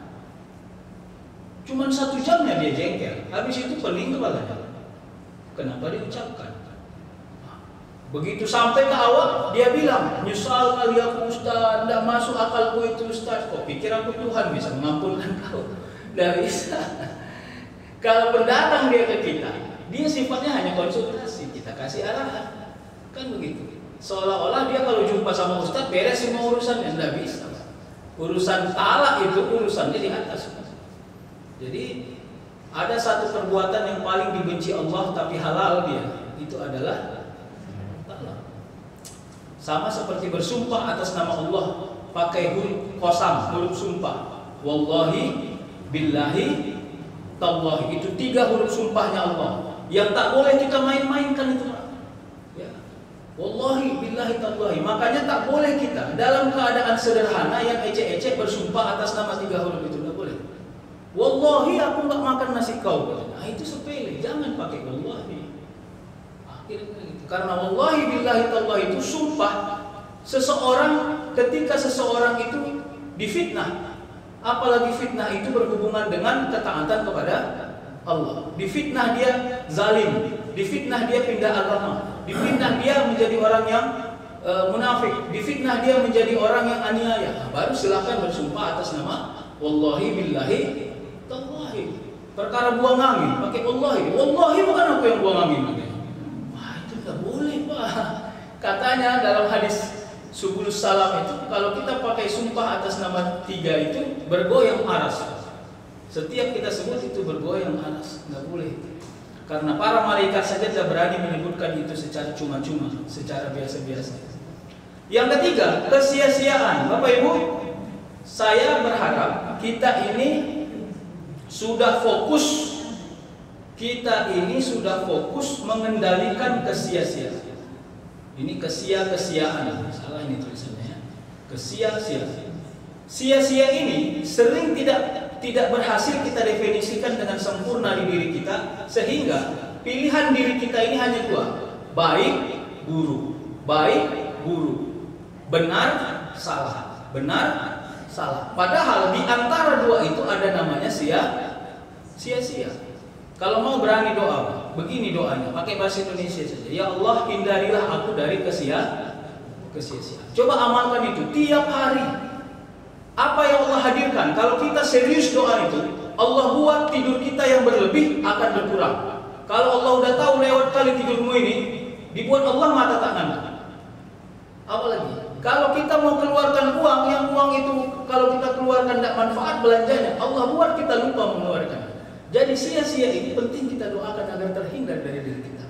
Cuman 1 jamnya dia jengkel, habis itu pening kepalanya. Kenapa diucapkan? Begitu sampai ke awak, dia bilang, nyesal kali aku Ustaz, tidak masuk akalku itu Ustaz. Kok pikir aku Tuhan bisa mengampunkan kau? Tidak bisa. Kalau pendatang dia ke kita, dia sifatnya hanya konsultasi, kita kasih arahan. Kan begitu. Seolah-olah dia kalau jumpa sama Ustaz, beres semua urusannya. Tidak bisa. Urusan talak itu urusannya di atas. Jadi ada satu perbuatan yang paling dibenci Allah tapi halal dia, itu adalah talak. Sama seperti bersumpah atas nama Allah pakai huruf qasam, huruf sumpah. Wallahi, billahi, tallahi. Itu 3 huruf sumpahnya Allah yang tak boleh kita main-mainkan itu. Ya. Wallahi, billahi, tallahi. Makanya tak boleh kita dalam keadaan sederhana yang ecek-ecek bersumpah atas nama 3 huruf itu. Tidak boleh. Wallahi aku nggak makan nasi kau. Nah itu sepele, jangan pakai wallahi. Akhirnya gitu. Karena wallahi billahi tallahi itu sumpah seseorang ketika seseorang itu difitnah. Apalagi fitnah itu berhubungan dengan ketaatan kepada Allah. Difitnah dia zalim, difitnah dia pindah agama, difitnah dia menjadi orang yang munafik, difitnah dia menjadi orang yang aniaya. Nah, baru silakan bersumpah atas nama wallahi billahi tallahi. Perkara buang angin pakai wallahi. Wallahi bukan aku yang buang angin. Wah, itu enggak boleh, Pak. Katanya dalam hadis Subul Salam itu kalau kita pakai sumpah atas nama 3 itu bergoyang aras. Setiap kita sebut itu bergoyang aras, enggak boleh. Karena para malaikat saja tidak berani menyebutkan itu secara cuma-cuma, secara biasa-biasa. Yang ketiga, kesia-siaan. Bapak Ibu, saya berharap kita ini sudah fokus mengendalikan kesia-siaan. Ini kesia-kesiaan, salah ini tulisannya ya. Kesia-siaan. Sia-sia ini sering tidak berhasil kita definisikan dengan sempurna di diri kita, sehingga pilihan diri kita ini hanya 2, baik, buruk, baik, buruk, benar, salah, benar, salah. Padahal di antara 2 itu ada namanya sia-sia. Kalau mau berani doa, begini doanya, pakai bahasa Indonesia saja. Ya Allah, hindarilah aku dari kesia-siaan. Coba amalkan itu tiap hari. Apa yang Allah hadirkan? Kalau kita serius doa itu, Allah buat tidur kita yang berlebih akan berkurang. Kalau Allah udah tahu lewat kali tidurmu ini, dibuat Allah mata tangan. Apalagi kalau kita mau keluarkan uang, yang uang itu kalau kita keluarkan tidak manfaat belanjanya, Allah buat kita lupa mengeluarkan. Jadi sia-sia ini penting kita doakan agar terhindar dari diri kita.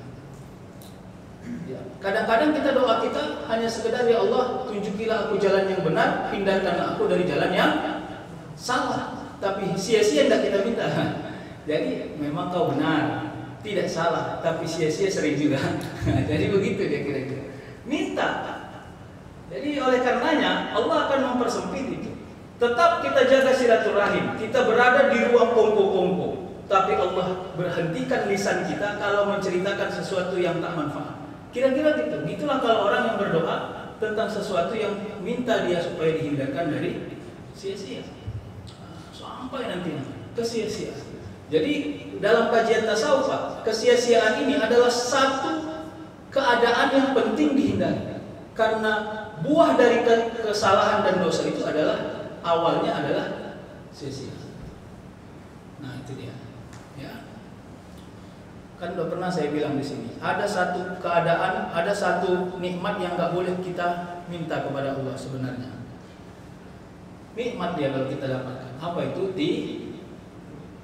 Ya. Kadang-kadang kita doa kita hanya sekedar, ya Allah, tunjukilah aku jalan yang benar, hindarkanlah aku dari jalan yang salah. Tapi sia-sia tidak kita minta. Jadi memang kau benar, tidak salah, tapi sia-sia sering juga. Jadi begitu dia kira-kira. Minta. Jadi oleh karenanya Allah akan mempersempit itu. Tetap kita jaga silaturahim. Kita berada di ruang kongko-kongko. Tapi Allah berhentikan lisan kita kalau menceritakan sesuatu yang tak manfaat. Kira-kira gitu. Itulah kalau orang yang berdoa tentang sesuatu yang minta dia supaya dihindarkan dari sia-sia. Sampai nanti kesia-siaan. Jadi dalam kajian tasawuf, kesia-siaan ini adalah satu keadaan yang penting dihindari. Karena buah dari kesalahan dan dosa itu adalah awalnya adalah sia-sia. Nah itu dia. Ya. Kan udah pernah saya bilang di sini, ada satu keadaan, ada satu nikmat yang nggak boleh kita minta kepada Allah sebenarnya. Nikmat dia kalau kita dapatkan. Apa itu?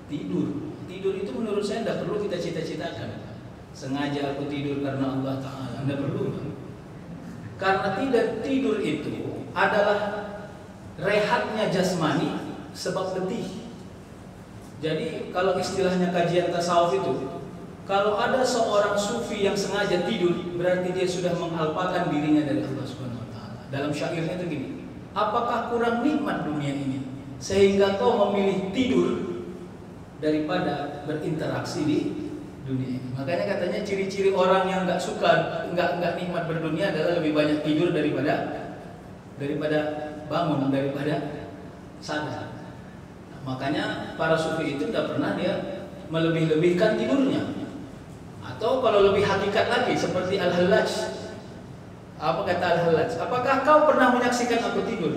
Tidur. Tidur itu menurut saya tidak perlu kita cita-citakan. Sengaja aku tidur karena Allah Ta'ala. Tidak perlu. Karena tidur itu adalah rehatnya jasmani sebab letih. Jadi kalau istilahnya kajian tasawuf itu, kalau ada seorang sufi yang sengaja tidur, berarti dia sudah mengalpakan dirinya dari Allah Subhanahu wa taala. Dalam syairnya itu gini, apakah kurang nikmat dunia ini sehingga kau memilih tidur daripada berinteraksi di dunia ini? Makanya katanya ciri-ciri orang yang nggak suka, nggak nikmat berdunia adalah lebih banyak tidur daripada bangun, daripada sadar. Makanya para sufi itu tidak pernah dia melebih-lebihkan tidurnya. Atau kalau lebih hakikat lagi seperti Al-Hallaj. Apa kata Al-Hallaj? Apakah kau pernah menyaksikan aku tidur?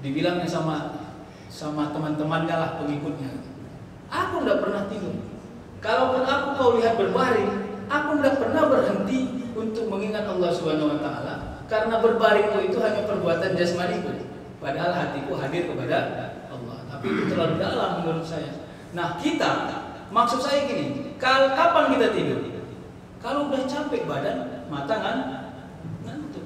Dibilangnya sama teman-temannya lah, pengikutnya. Aku tidak pernah tidur. Kalaupun aku kau lihat berbaring, aku tidak pernah berhenti untuk mengingat Allah Subhanahu wa taala, karena berbaringku itu hanya perbuatan jasmaniku. Padahal hatiku hadir kepada Allah. Tapi itu terlalu dalam menurut saya. Nah, maksud saya gini, kapan kita tidur? Kalau udah capek badan, mata ngantuk.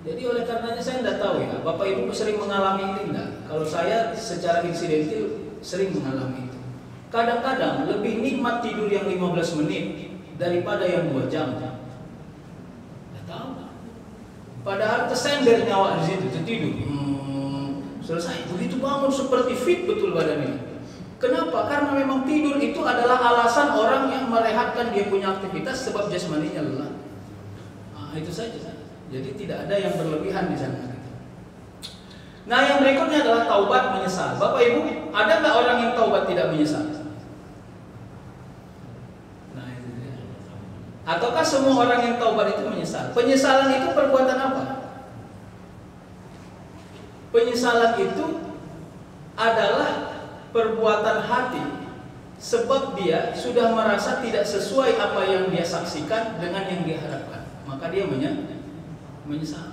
Jadi oleh karenanya saya tidak tahu ya, Bapak Ibu sering mengalami ini enggak? Kalau saya secara insidentil sering mengalami itu. Kadang-kadang lebih nikmat tidur yang 15 menit daripada yang 2 jam. Tidak tahu. Padahal tersender nyawa di situ, tertidur. Selesai. Begitu bangun seperti fit betul badan ini. Kenapa? Karena memang tidur itu adalah alasan orang yang merehatkan dia punya aktivitas sebab jasmaninya lelah. Nah, itu saja. Jadi tidak ada yang berlebihan di sana. Nah, yang berikutnya adalah taubat menyesal. Bapak Ibu, ada nggak orang yang taubat tidak menyesal? Nah, itu dia. Ataukah semua orang yang taubat itu menyesal? Penyesalan itu perbuatan apa? Penyesalan itu adalah perbuatan hati, sebab dia sudah merasa tidak sesuai apa yang dia saksikan dengan yang dia harapkan, maka dia menyesal.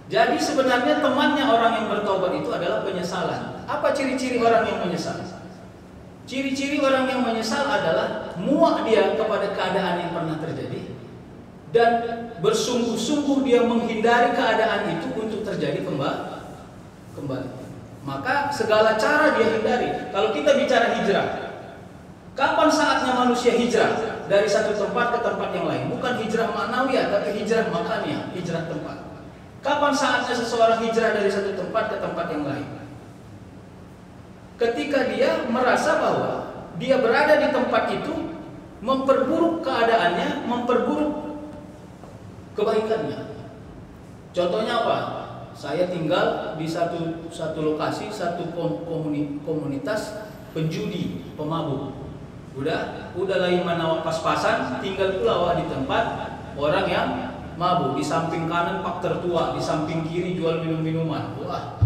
Jadi sebenarnya temannya orang yang bertobat itu adalah penyesalan. Apa ciri-ciri orang yang menyesal? Ciri-ciri orang yang menyesal adalah muak dia kepada keadaan yang pernah terjadi dan bersungguh-sungguh dia menghindari keadaan itu untuk terjadi kembali. Maka segala cara dia hindari. Kalau kita bicara hijrah, kapan saatnya manusia hijrah dari satu tempat ke tempat yang lain? Bukan hijrah maknawiyah, tapi hijrah makaniah, hijrah tempat. Kapan saatnya seseorang hijrah dari satu tempat ke tempat yang lain? Ketika dia merasa bahwa dia berada di tempat itu memperburuk keadaannya, memperburuk kebaikannya. Contohnya apa? Saya tinggal di satu lokasi, satu komunitas penjudi, pemabuk. Udah lain mana pas-pasan, tinggal pula awak di tempat orang yang mabuk. Di samping kanan pak tertua, di samping kiri jual minum-minuman. Wah.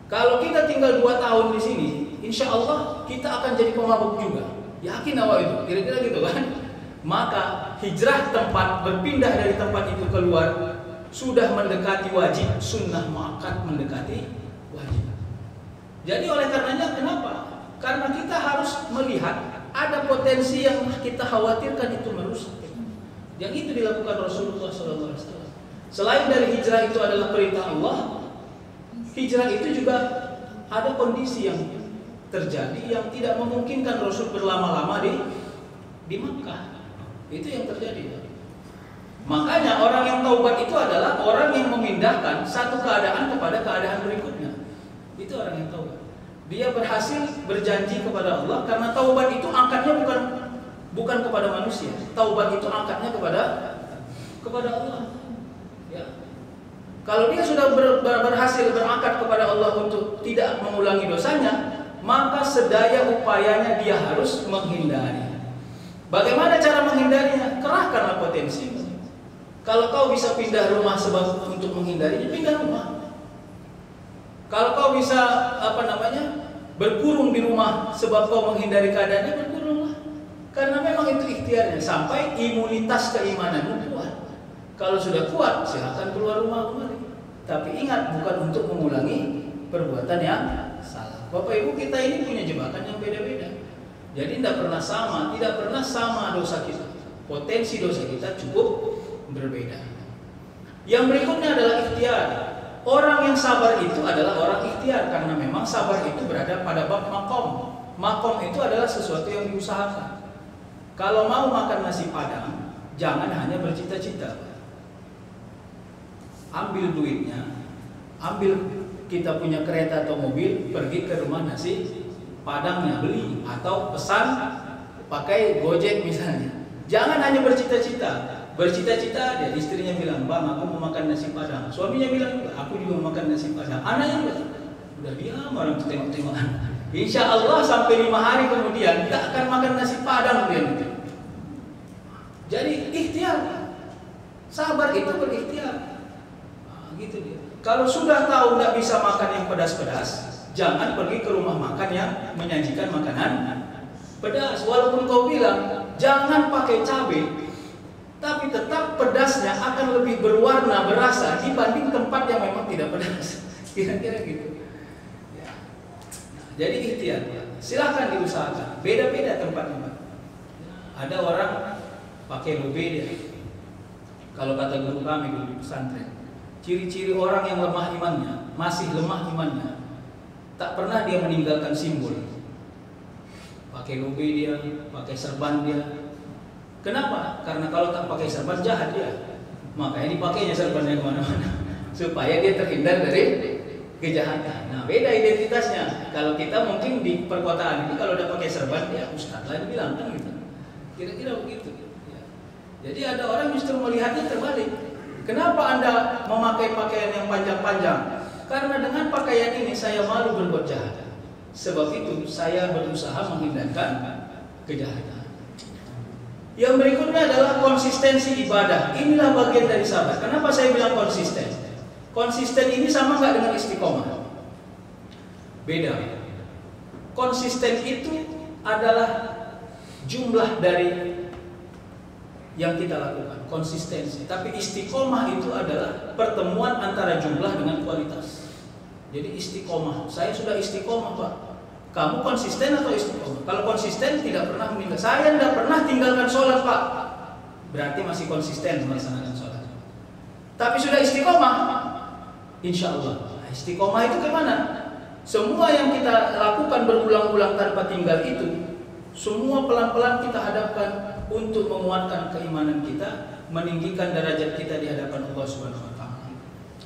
Kalau kita tinggal 2 tahun di sini, insya Allah kita akan jadi pemabuk juga. Yakin awak itu? Kira-kira gitu kan? Maka hijrah tempat, berpindah dari tempat itu keluar sudah mendekati wajib, sunnah muakkad mendekati wajib. Jadi oleh karenanya kenapa? Karena kita harus melihat ada potensi yang kita khawatirkan itu merusak. Yang itu dilakukan Rasulullah SAW. Selain dari hijrah itu adalah perintah Allah, hijrah itu juga ada kondisi yang terjadi yang tidak memungkinkan Rasul berlama-lama di Makkah. Itu yang terjadi. Makanya orang yang taubat itu adalah orang yang memindahkan satu keadaan kepada keadaan berikutnya. Itu orang yang taubat. Dia berhasil berjanji kepada Allah karena taubat itu angkatnya bukan kepada manusia. Taubat itu angkatnya kepada Allah. Ya. Kalau dia sudah berhasil berangkat kepada Allah untuk tidak mengulangi dosanya, maka sedaya upayanya dia harus menghindari. Bagaimana cara menghindarinya? Kerahkanlah potensimu. Kalau kau bisa pindah rumah sebab untuk menghindarinya, pindah rumah. Kalau kau bisa berkurung di rumah sebab kau menghindari keadaannya, berkurunglah. Karena memang itu ikhtiarnya sampai imunitas keimananmu kuat. Kalau sudah kuat, silakan keluar rumah kembali. Tapi ingat, bukan untuk mengulangi perbuatan yang salah. Bapak Ibu, kita ini punya jebakan yang beda-beda. Jadi tidak pernah sama dosa kita. Potensi dosa kita cukup berbeda. Yang berikutnya adalah ikhtiar. Orang yang sabar itu adalah orang ikhtiar karena memang sabar itu berada pada bab makom. Makom itu adalah sesuatu yang diusahakan. Kalau mau makan nasi padang, jangan hanya bercita-cita. Ambil duitnya, ambil kita punya kereta atau mobil, pergi ke rumah nasi padangnya beli atau pesan pakai Gojek misalnya. Jangan hanya bercita-cita. Bercita-cita aja, istrinya bilang, "Bang, aku mau makan nasi padang." Suaminya bilang, "Aku juga mau makan nasi padang." Anaknya bilang, udah diam orang tengok-tengokan. Insya Allah sampai 5 hari kemudian tak akan makan nasi padang dia. Jadi ikhtiar, sabar itu berikhtiar. Gitu dia. Kalau sudah tahu tidak bisa makan yang pedas-pedas, jangan pergi ke rumah makan yang menyajikan makanan pedas. Walaupun kau bilang jangan pakai cabai, tapi tetap pedasnya akan lebih berwarna, berasa dibanding tempat yang memang tidak pedas. Kira-kira gitu. Ya. Nah, jadi ikhtiar. Silahkan diusahakan. Beda-beda tempatnya. Ada orang pakai lobe dia. Kalau kata guru kami dulu di pesantren, ciri-ciri orang yang lemah imannya, masih lemah imannya, tak pernah dia meninggalkan simbol. Pakai lobe dia, pakai serban dia. Kenapa? Karena kalau tak pakai serban jahat dia. Makanya dipakainya serbannya kemana-mana supaya dia terhindar dari kejahatan. Nah, beda identitasnya. Kalau kita mungkin di perkotaan ini kalau udah pakai serban dia ustaz lah dibilang kan gitu. Kira-kira begitu. Ya. Jadi ada orang justru melihatnya terbalik. Kenapa Anda memakai pakaian yang panjang-panjang? Karena dengan pakaian ini saya malu berbuat jahat. Sebab itu saya berusaha menghindarkan kejahatan. Yang berikutnya adalah konsistensi ibadah. Inilah bagian dari sabar. Kenapa saya bilang konsisten? Konsisten ini sama nggak dengan istiqomah? Beda. Konsisten itu adalah jumlah dari yang kita lakukan, konsistensi. Tapi istiqomah itu adalah pertemuan antara jumlah dengan kualitas. Jadi istiqomah, saya sudah istiqomah Pak. Kamu konsisten atau istiqomah? Kalau konsisten tidak pernah meninggal. Saya tidak pernah tinggalkan sholat Pak. Berarti masih konsisten melaksanakan sholat. Tapi sudah istiqomah, insya Allah. Nah, istiqomah itu kemana? Semua yang kita lakukan berulang-ulang tanpa tinggal itu, semua pelan-pelan kita hadapkan untuk menguatkan keimanan kita, meninggikan derajat kita di hadapan Allah Subhanahu wa taala.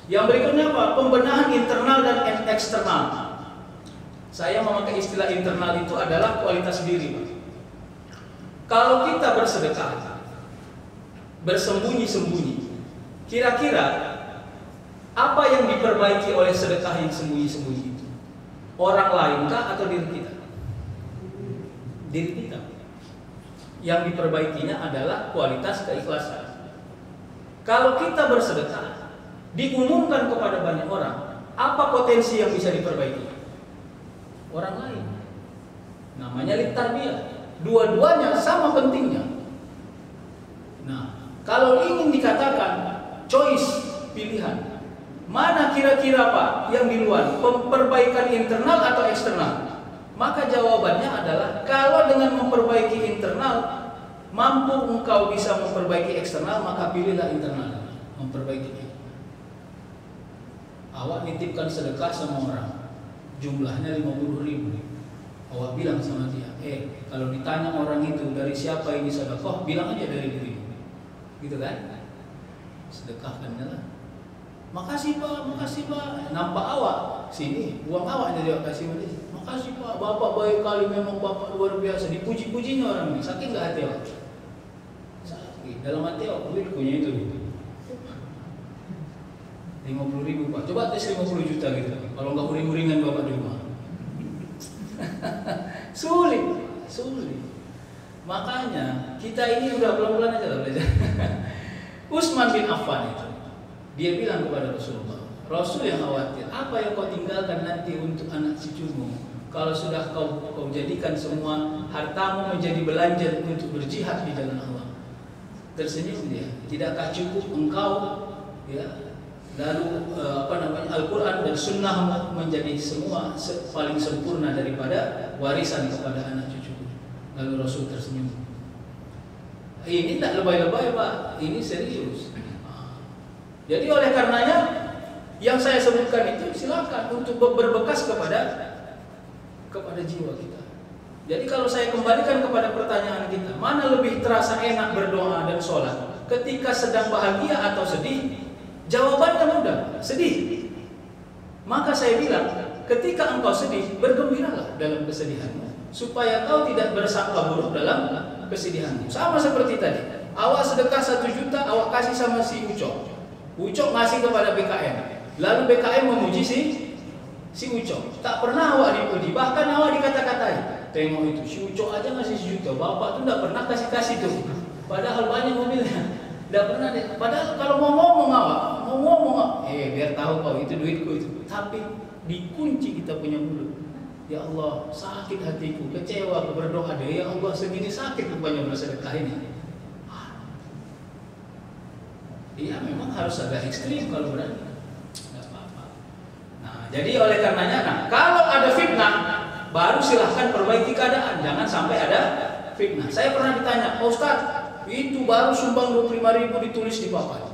Yang berikutnya apa? Pembenahan internal dan eksternal. Saya memakai istilah internal itu adalah kualitas diri, Pak. Kalau kita bersedekah, bersembunyi-sembunyi, kira-kira apa yang diperbaiki oleh sedekah yang sembunyi-sembunyi itu? Orang lain kah atau diri kita? diri kita. Yang diperbaikinya adalah kualitas keikhlasan. Kalau kita bersedekah, diumumkan kepada banyak orang, apa potensi yang bisa diperbaiki? Orang lain. Namanya litarbiyah. Dua-duanya sama pentingnya. Nah, kalau ingin dikatakan choice, pilihan, mana kira-kira Pak yang di luar, perbaikan internal atau eksternal? Maka jawabannya adalah kalau dengan memperbaiki internal mampu engkau bisa memperbaiki eksternal, maka pilihlah internal, memperbaiki. Awak nitipkan sedekah sama orang, jumlahnya 50.000. Awak bilang sama dia, kalau ditanya orang itu dari siapa ini sedekah, bilang aja dari dirimu. Gitu kan? Sedekahkannya lah. Makasih Pak. Nampak awak sini, uang awak jadi awak kasih dia. Makasih Pak, Bapak baik kali, memang Bapak luar biasa. Dipuji-pujinya orang ini. Sakit nggak hati awak? Sakit. Dalam hati awak, duit punya itu. 50.000 Pak. Coba tes 50 juta gitu. Kalau nggak uring-uringan Bapak di rumah. Sulit. Makanya kita ini udah pelan-pelan aja lah belajar. Utsman bin Affan itu, dia bilang kepada Rasulullah, Rasul yang khawatir, apa yang kau tinggalkan nanti untuk anak cucumu? Kalau sudah kau jadikan semua hartamu menjadi belanja untuk berjihad di jalan Allah. Tersenyum dia, tidakkah cukup engkau ya? Lalu Al-Quran dan Sunnah menjadi semua paling sempurna daripada warisan kepada anak cucu. Lalu Rasul tersenyum. Ini tidak lebay-lebay Pak, ini serius. Jadi oleh karenanya yang saya sebutkan itu silakan untuk berbekas kepada jiwa kita. Jadi kalau saya kembalikan kepada pertanyaan kita, mana lebih terasa enak berdoa dan sholat? Ketika sedang bahagia atau sedih? Jawabannya mudah, sedih. Maka saya bilang, ketika engkau sedih, bergembiralah dalam kesedihanmu, supaya kau tidak bersangka buruk dalam kesedihanmu. Sama seperti tadi, awak sedekah 1 juta, awak kasih sama si Ucok. Ucok ngasih kepada BKM, lalu BKM memuji si Ucok. Tak pernah awak dipuji, bahkan awak dikata-katai. Tengok itu, si Ucok aja ngasih 1 juta, bapak tuh tidak pernah kasih tuh. Padahal banyak mobilnya. Tidak pernah deh. Padahal kalau mau ngomong biar tahu kau itu duitku itu. Tapi dikunci kita punya mulut. Ya Allah, sakit hatiku, kecewa aku berdoa deh. Ya Allah, segini sakit rupanya bersedekah ini. Iya, memang harus agak ekstrim kalau berani. Tidak apa-apa. Nah, jadi oleh karenanya, kalau ada fitnah, baru silahkan perbaiki keadaan. Jangan sampai ada fitnah. Saya pernah ditanya, Ustaz, itu baru sumbang 25.000 ditulis di papan.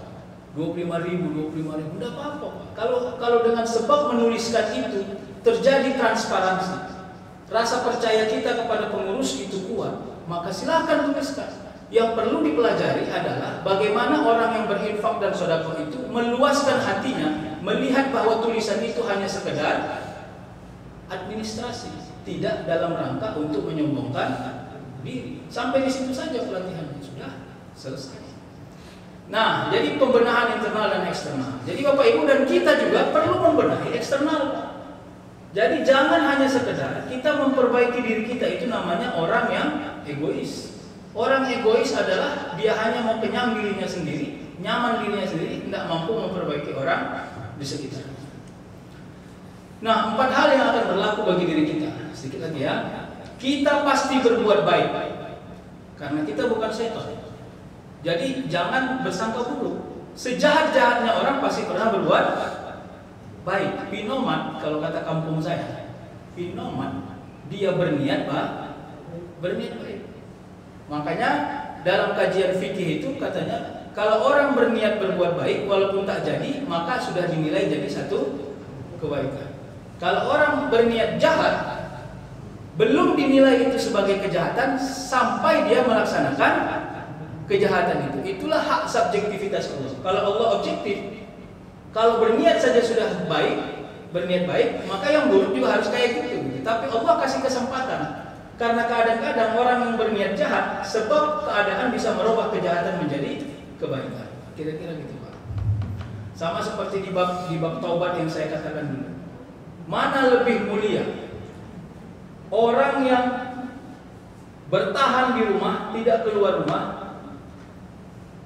25.000, tidak apa-apa. Kalau dengan sebab menuliskan itu terjadi transparansi, rasa percaya kita kepada pengurus itu kuat, maka silahkan tuliskan. Yang perlu dipelajari adalah bagaimana orang yang berinfak dan sedekah itu meluaskan hatinya, melihat bahwa tulisan itu hanya sekedar administrasi, tidak dalam rangka untuk menyombongkan diri. Sampai di situ saja pelatihannya sudah selesai. Nah, jadi pembenahan internal dan eksternal. Jadi Bapak Ibu dan kita juga perlu membenahi eksternal. Jadi jangan hanya sekedar kita memperbaiki diri kita, itu namanya orang yang egois. Orang egois adalah dia hanya mau kenyang dirinya sendiri, nyaman dirinya sendiri, tidak mampu memperbaiki orang di sekitar. Nah, 4 hal yang akan berlaku bagi diri kita. Sedikit lagi ya. Kita pasti berbuat baik karena kita bukan setan. Jadi jangan bersangka buruk. Sejahat-jahatnya orang pasti pernah berbuat baik. Pinoman, kalau kata kampung saya, pinoman, dia berniat baik. Makanya dalam kajian fikih itu katanya, kalau orang berniat berbuat baik walaupun tak jadi, maka sudah dinilai jadi satu kebaikan. Kalau orang berniat jahat, belum dinilai itu sebagai kejahatan sampai dia melaksanakan kejahatan itu. Itulah hak subjektivitas Allah. Kalau Allah objektif, kalau berniat saja sudah baik, berniat baik, maka yang buruk juga harus kayak gitu. Tapi Allah kasih kesempatan. Karena kadang-kadang orang yang berniat jahat, sebab keadaan bisa merubah kejahatan menjadi kebaikan. Kira-kira gitu Pak. Sama seperti di bab taubat yang saya katakan dulu. Mana lebih mulia? Orang yang bertahan di rumah, tidak keluar rumah,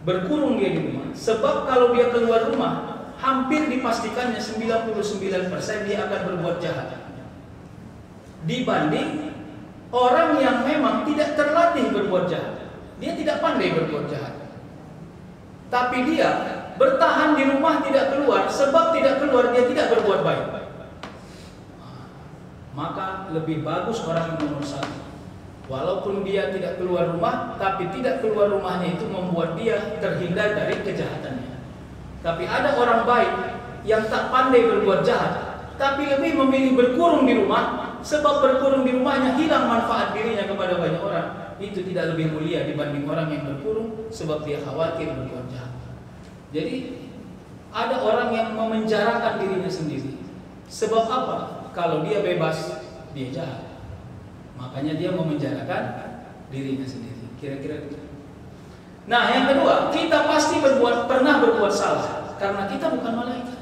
berkurung dia di rumah. Sebab kalau dia keluar rumah, hampir dipastikannya 99% dia akan berbuat jahat. Dibanding orang yang memang tidak terlatih berbuat jahat. Dia tidak pandai berbuat jahat. Tapi dia bertahan di rumah tidak keluar, sebab tidak keluar dia tidak berbuat baik. Maka lebih bagus orang yang nomor satu. Walaupun dia tidak keluar rumah, tapi tidak keluar rumahnya itu membuat dia terhindar dari kejahatannya. Tapi ada orang baik yang tak pandai berbuat jahat, tapi lebih memilih berkurung di rumah, sebab berkurung di rumahnya hilang manfaat dirinya kepada banyak orang. Itu tidak lebih mulia dibanding orang yang berkurung sebab dia khawatir berbuat jahat. Jadi ada orang yang memenjarakan dirinya sendiri. Sebab apa? Kalau dia bebas, dia jahat. Makanya dia memenjarakan dirinya sendiri. Kira-kira gitu. Nah, yang kedua, kita pasti pernah berbuat salah karena kita bukan malaikat.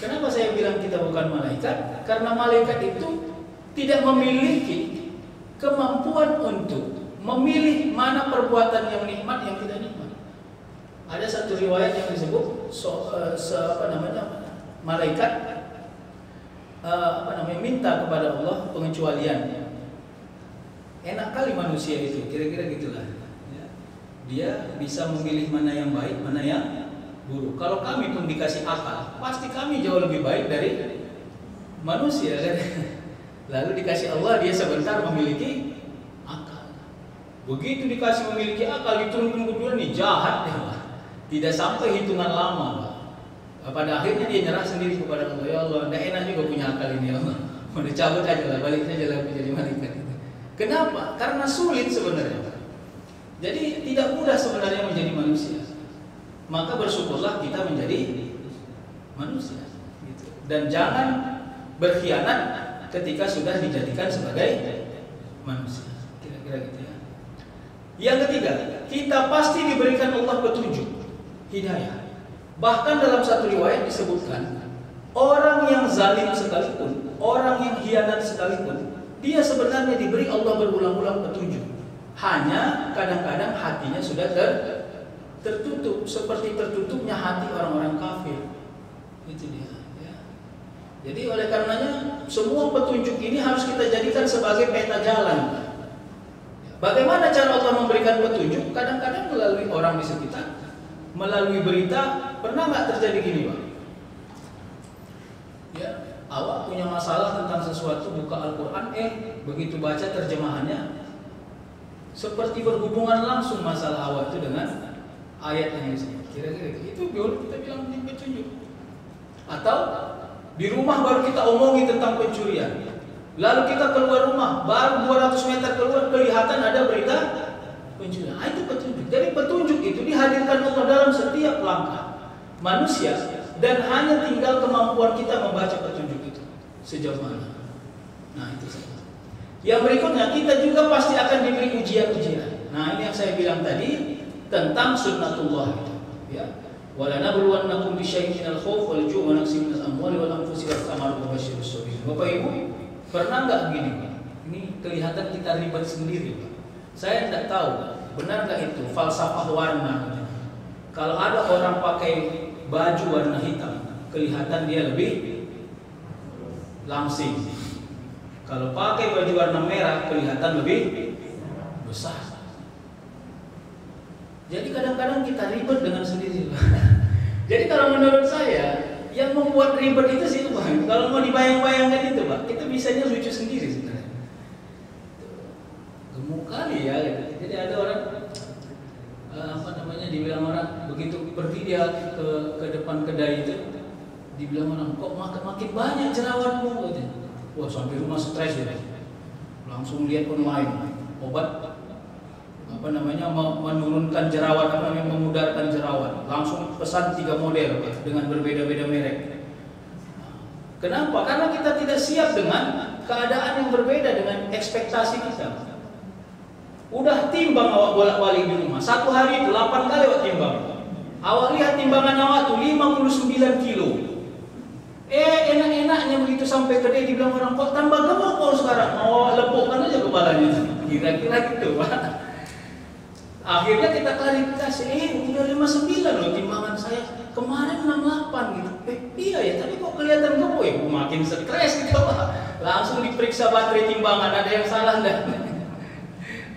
Kenapa saya bilang kita bukan malaikat? Karena malaikat itu tidak memiliki kemampuan untuk memilih mana perbuatan yang nikmat yang tidak nikmat. Ada satu riwayat yang disebut malaikat minta kepada Allah pengecualian. Enak kali manusia itu, kira-kira gitulah. Ya. Dia bisa memilih mana yang baik, mana yang buruk. Kalau kami pun dikasih akal, pasti kami jauh lebih baik dari manusia kan. Lalu dikasih Allah, dia sebentar memiliki akal. Begitu dikasih memiliki akal, diturunkan kedua nih jahat ya, Pak. Tidak sampai hitungan lama, Pak. Pada akhirnya dia nyerah sendiri kepada Allah. Ya Allah, tidak enak juga punya akal ini ya Allah. Mau dicabut aja lah, balik saja lah menjadi malaikat. Kenapa? Karena sulit sebenarnya. Jadi tidak mudah sebenarnya menjadi manusia. Maka bersyukurlah kita menjadi manusia. Gitu. Dan jangan berkhianat ketika sudah dijadikan sebagai manusia. Kira-kira gitu ya. Yang ketiga, kita pasti diberikan Allah petunjuk, hidayah. Bahkan dalam satu riwayat disebutkan, orang yang zalim sekalipun, orang yang khianat sekalipun, dia sebenarnya diberi Allah berulang-ulang petunjuk. Hanya kadang-kadang hatinya sudah tertutup, seperti tertutupnya hati orang-orang kafir. Itu dia. Jadi oleh karenanya semua petunjuk ini harus kita jadikan sebagai peta jalan. Bagaimana cara Allah memberikan petunjuk? Kadang-kadang melalui orang di sekitar, melalui berita. Pernah nggak terjadi gini, Pak? Ya, awak punya masalah tentang sesuatu, buka Al-Quran, begitu baca terjemahannya, seperti berhubungan langsung masalah awak itu dengan ayat yang disebut. Kira-kira itu kita bilang ini petunjuk. Atau di rumah baru kita omongi tentang pencurian. Lalu kita keluar rumah, baru 200 meter keluar kelihatan ada berita pencurian. Itu petunjuk. Jadi petunjuk itu dihadirkan Allah dalam setiap langkah manusia dan hanya tinggal kemampuan kita membaca petunjuk itu sejauh mana. Nah, itu saja. Yang berikutnya kita juga pasti akan diberi ujian-ujian. Nah, ini yang saya bilang tadi tentang sunnatullah itu, ya. Wala nabluwannakum bisyai'in minal khauf wal ju' wa naqsin minal amwali wal anfusi wath thamarati wa basyirus sabirin. Bapak Ibu, pernah enggak begini, Pak? Ini kelihatan kita ribet sendiri, Pak. Saya tidak tahu benar enggak itu falsafah warna. Kalau ada orang pakai baju warna hitam, kelihatan dia lebih langsing. Kalau pakai baju warna merah, kelihatan lebih besar. Jadi kadang-kadang kita ribet dengan sendiri. Jadi kalau menurut saya, yang membuat ribet itu sih Pak. Kalau mau dibayang-bayangkan itu Pak, kita bisanya lucu sendiri sebenarnya. Gemuk kali ya. Gitu. Jadi ada orang dibilang orang begitu pergi dia ke depan kedai itu, dibilang orang kok makin banyak jerawatmu gitu. Wah, sampai rumah stres ya. Langsung lihat online obat menurunkan jerawat, memudarkan jerawat. Langsung pesan 3 model dengan berbeda-beda merek. Kenapa? Karena kita tidak siap dengan keadaan yang berbeda dengan ekspektasi kita. Udah timbang awak bolak-balik di rumah. 1 hari 8 kali awak timbang. Awak lihat timbangan awak tuh 59 kilo. Enak-enaknya begitu sampai kedai dibilang orang kok tambah gemuk kok sekarang. Awak lepukkan aja kepalanya. Kira-kira gitu Pak. Akhirnya kita klarifikasi, udah 59 loh timbangan saya, kemarin 68 gitu. Iya ya, tapi kok kelihatan gemuk makin stres gitu Pak. Langsung diperiksa baterai timbangan, ada yang salah enggak?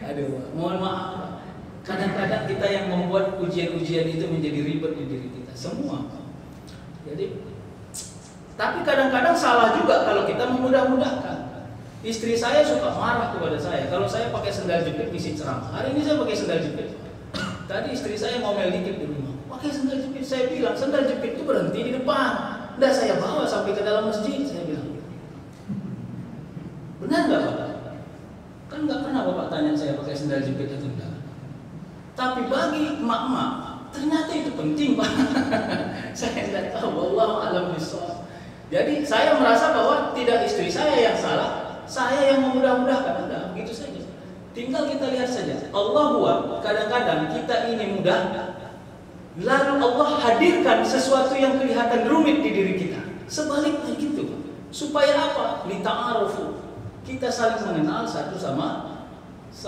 Aduh Pak, mohon maaf Pak. Kadang-kadang kita yang membuat ujian-ujian itu menjadi ribet di diri kita semua. Jadi, tapi kadang-kadang salah juga kalau kita memudah-mudahkan. Istri saya suka marah kepada saya kalau saya pakai sendal jepit ngisi ceramah. Hari ini saya pakai sendal jepit. Tadi istri saya ngomel dikit di rumah. Pakai sendal jepit, saya bilang sendal jepit itu berhenti di depan. Nggak saya bawa sampai ke dalam masjid, saya bilang. Benar nggak Bapak? Kan nggak pernah Bapak tanya saya pakai sendal jepit atau enggak. Tapi bagi emak-emak ternyata itu penting Pak. Saya tidak tahu. Wallahu a'lam bishawab. Jadi saya merasa bahwa tidak istri saya yang salah. Saya yang memudah-mudahkan, enggak, begitu saja. Tinggal kita lihat saja. Allah buat kadang-kadang kita ini mudah, lalu Allah hadirkan sesuatu yang kelihatan rumit di diri kita. Sebaliknya gitu, supaya apa? Lita'arufu. Kita saling mengenal satu sama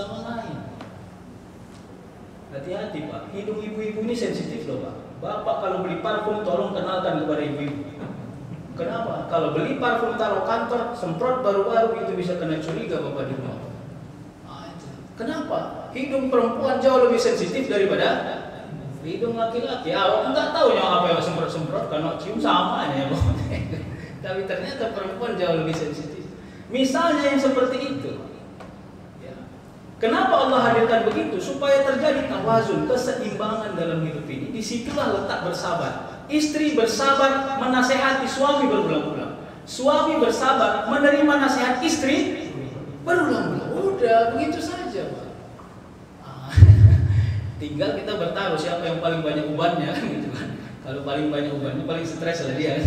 lain. Hati-hati Pak, hidung ibu-ibu ini sensitif loh Pak. Bapak kalau beli parfum tolong kenalkan kepada ibu-ibu. Kenapa? Kalau beli parfum taruh kantor, semprot baru-baru itu bisa kena curiga Bapak di rumah. Kenapa? Hidung perempuan jauh lebih sensitif daripada hidung laki-laki. Awak nggak tahu apa yang semprot-semprot, karena cium sama ya. Tapi ternyata perempuan jauh lebih sensitif. Misalnya yang seperti itu. Ya. Kenapa Allah hadirkan begitu? Supaya terjadi tawazun, keseimbangan dalam hidup ini. Disitulah letak bersabar. Istri bersabar menasehati suami berulang-ulang. Suami bersabar menerima nasihat istri berulang-ulang. Udah begitu saja Pak. Tinggal kita bertaruh siapa yang paling banyak ubannya kan gitu kan. Kalau paling banyak ubannya paling stres lah dia.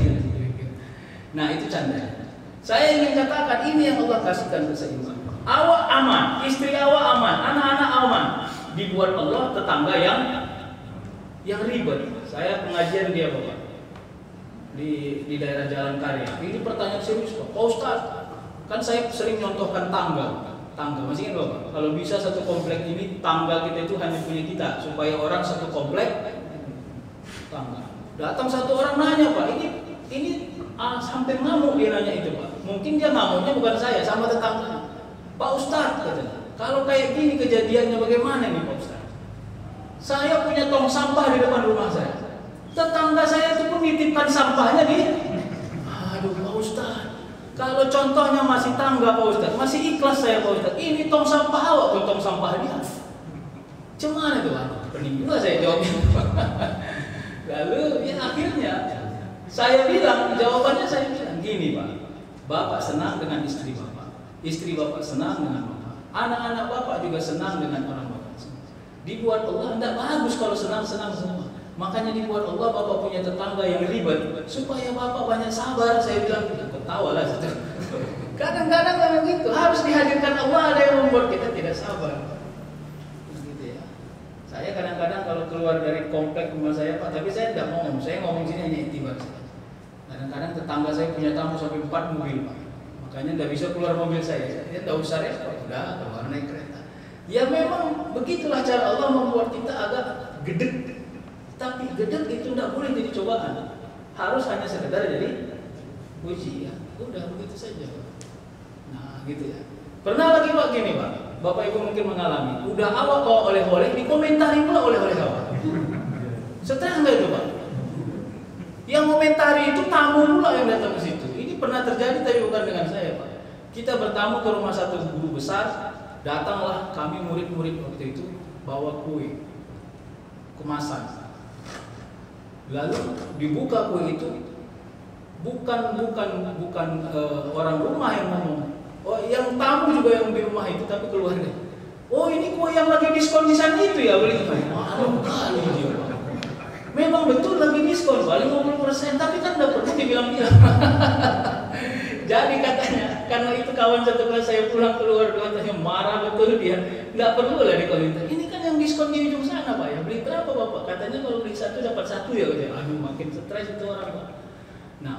Nah itu canda. Saya ingin katakan ini yang Allah kasihkan keseimbangan. Awak aman, istri awak aman, anak-anak aman. Dibuat Allah tetangga yang ribet. Saya pengajian dia Bapak di daerah Jalan Karya. Ini pertanyaan serius Pak. Pak Ustadz, kan saya sering nyontohkan tangga masih ingat Bapak? Kalau bisa satu komplek ini tangga kita itu hanya punya kita, supaya orang satu komplek tangga. Datang satu orang nanya Pak, ini hampir ngamuk dia nanya itu Pak. Mungkin dia ngamuknya bukan saya, sama tetangga. Pak Ustadz katanya, kalau kayak gini kejadiannya bagaimana nih Pak Ustadz? Saya punya tong sampah di depan rumah saya. Tetangga saya itu pun nitipkan sampahnya aduh Pak Ustadz, kalau contohnya masih tangga Pak Ustadz, masih ikhlas saya Pak Ustadz. Ini tong sampah awak pun tong sampah dia. Cuman itu Pak, pening juga saya jawabnya. Lalu ya akhirnya saya bilang, jawabannya saya bilang gini Pak. Bapak senang dengan istri Bapak, istri Bapak senang dengan Bapak, anak-anak Bapak juga senang dengan orang Bapak. Dibuat Allah tidak bagus kalau senang-senang semua. Makanya dibuat Allah Bapak punya tetangga yang ribet supaya Bapak banyak sabar. Saya bilang, ketawa lah. Kadang-kadang memang gitu, harus dihadirkan Allah, ada yang membuat kita tidak sabar. Gitu ya. Saya kadang-kadang kalau keluar dari komplek rumah saya Pak, tapi saya tidak ngomong. Saya ngomong sini hanya iktibar. Kadang-kadang tetangga saya punya tamu sampai 4 mobil Pak. Makanya tidak bisa keluar mobil saya. Dia tidak usah repot, udah keluar naik kereta. Ya memang begitulah cara Allah membuat kita agak gedek. Tapi gedek itu tidak boleh jadi cobaan. Harus hanya sekedar jadi uji ya. Udah begitu saja Pak. Nah gitu ya. Pernah lagi Pak gini Pak, Bapak Ibu mungkin mengalami. Udah awak bawa oleh-oleh, dikomentari pula oleh-oleh awak. Stres nggak itu Pak? Yang komentari itu tamu pula yang datang ke situ. Ini pernah terjadi tapi bukan dengan saya Pak. Kita bertamu ke rumah satu guru besar. Datanglah kami murid-murid waktu itu bawa kue kemasan. Lalu dibuka kue itu bukan orang rumah yang ngomong. Oh, yang tamu juga yang di rumah itu tapi keluarga. Oh, ini kue yang lagi diskon di sana itu ya beli. Malu kali dia. Memang betul lagi diskon paling 50%, tapi kan enggak perlu dibilang-bilang. Jadi katanya, karena itu kawan satu kelas saya pulang keluar katanya marah betul dia. Nggak perlu lah dikomentar. Ini kan yang diskon di ujung sana Pak ya. Beli berapa Bapak? Katanya kalau beli satu dapat satu ya. Aduh makin stres itu orang Pak. Nah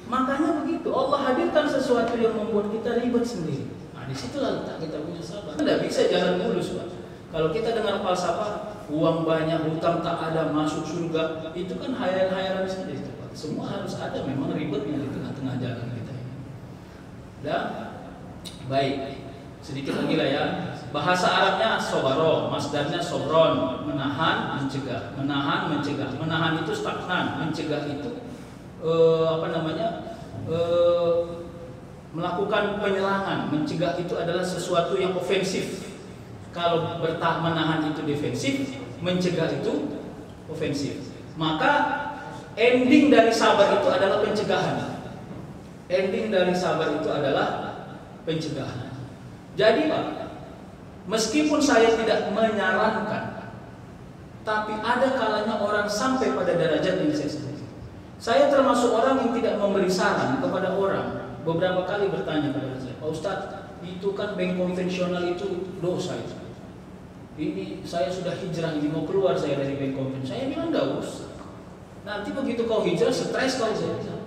makanya begitu Allah hadirkan sesuatu yang membuat kita ribet sendiri. Nah, disitulah letak kita punya sabar. Tidak bisa jalan mulus, Pak. Kalau kita dengar falsafah, uang banyak, hutang tak ada, masuk surga, itu kan hayalan-hayalan saja itu, Pak. Semua harus ada memang ribetnya di tengah-tengah jalan kita ini. Dan baik, sedikit lagi lah ya. Bahasa Arabnya sobaro, masdarnya sobron, menahan, mencegah, menahan, mencegah. Menahan itu stagnan, mencegah itu melakukan penyerangan. Mencegah itu adalah sesuatu yang ofensif. Kalau menahan itu defensif, mencegah itu ofensif. Maka ending dari sabar itu adalah pencegahan. Ending dari sabar itu adalah pencegahan. Jadi Pak, meskipun saya tidak menyarankan, tapi ada kalanya orang sampai pada derajat yang saya sebut. Saya termasuk orang yang tidak memberi saran kepada orang. Beberapa kali bertanya kepada saya, Pak Ustadz, itu kan bank konvensional itu dosa itu. Ini saya sudah hijrah, ini mau keluar saya dari bank konvensional. Saya bilang enggak usah. Nanti begitu kau hijrah, stres kau, saya bilang.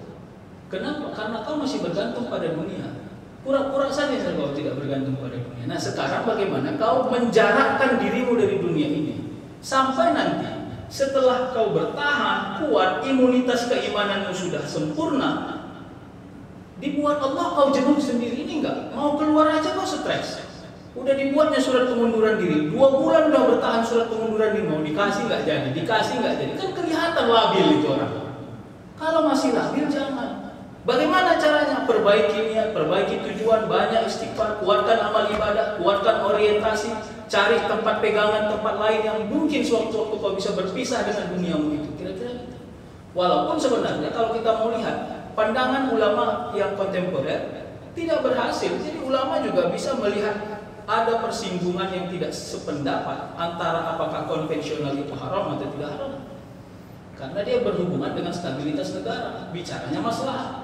Kenapa? Karena kau masih bergantung pada dunia. Pura-pura saja kau tidak bergantung pada dunia. Nah sekarang bagaimana kau menjarakkan dirimu dari dunia ini sampai nanti setelah kau bertahan kuat, imunitas keimananmu sudah sempurna, dibuat Allah kau jenuh sendiri. Ini enggak mau keluar aja kau stres. Udah dibuatnya surat pengunduran diri, 2 bulan udah bertahan surat pengunduran diri, mau dikasih nggak jadi, dikasih nggak jadi, kan kelihatan labil itu orang. Kalau masih labil jangan. Bagaimana caranya? Perbaiki niat, perbaiki tujuan, banyak istighfar, kuatkan amal ibadah, kuatkan orientasi, cari tempat pegangan, tempat lain yang mungkin suatu-waktu kau bisa berpisah dengan duniamu itu. Kira-kira gitu. Walaupun sebenarnya kalau kita mau lihat pandangan ulama yang kontemporer tidak berhasil, jadi ulama juga bisa melihat ada persinggungan yang tidak sependapat antara apakah konvensional itu haram atau tidak haram. Karena dia berhubungan dengan stabilitas negara, bicaranya masalah.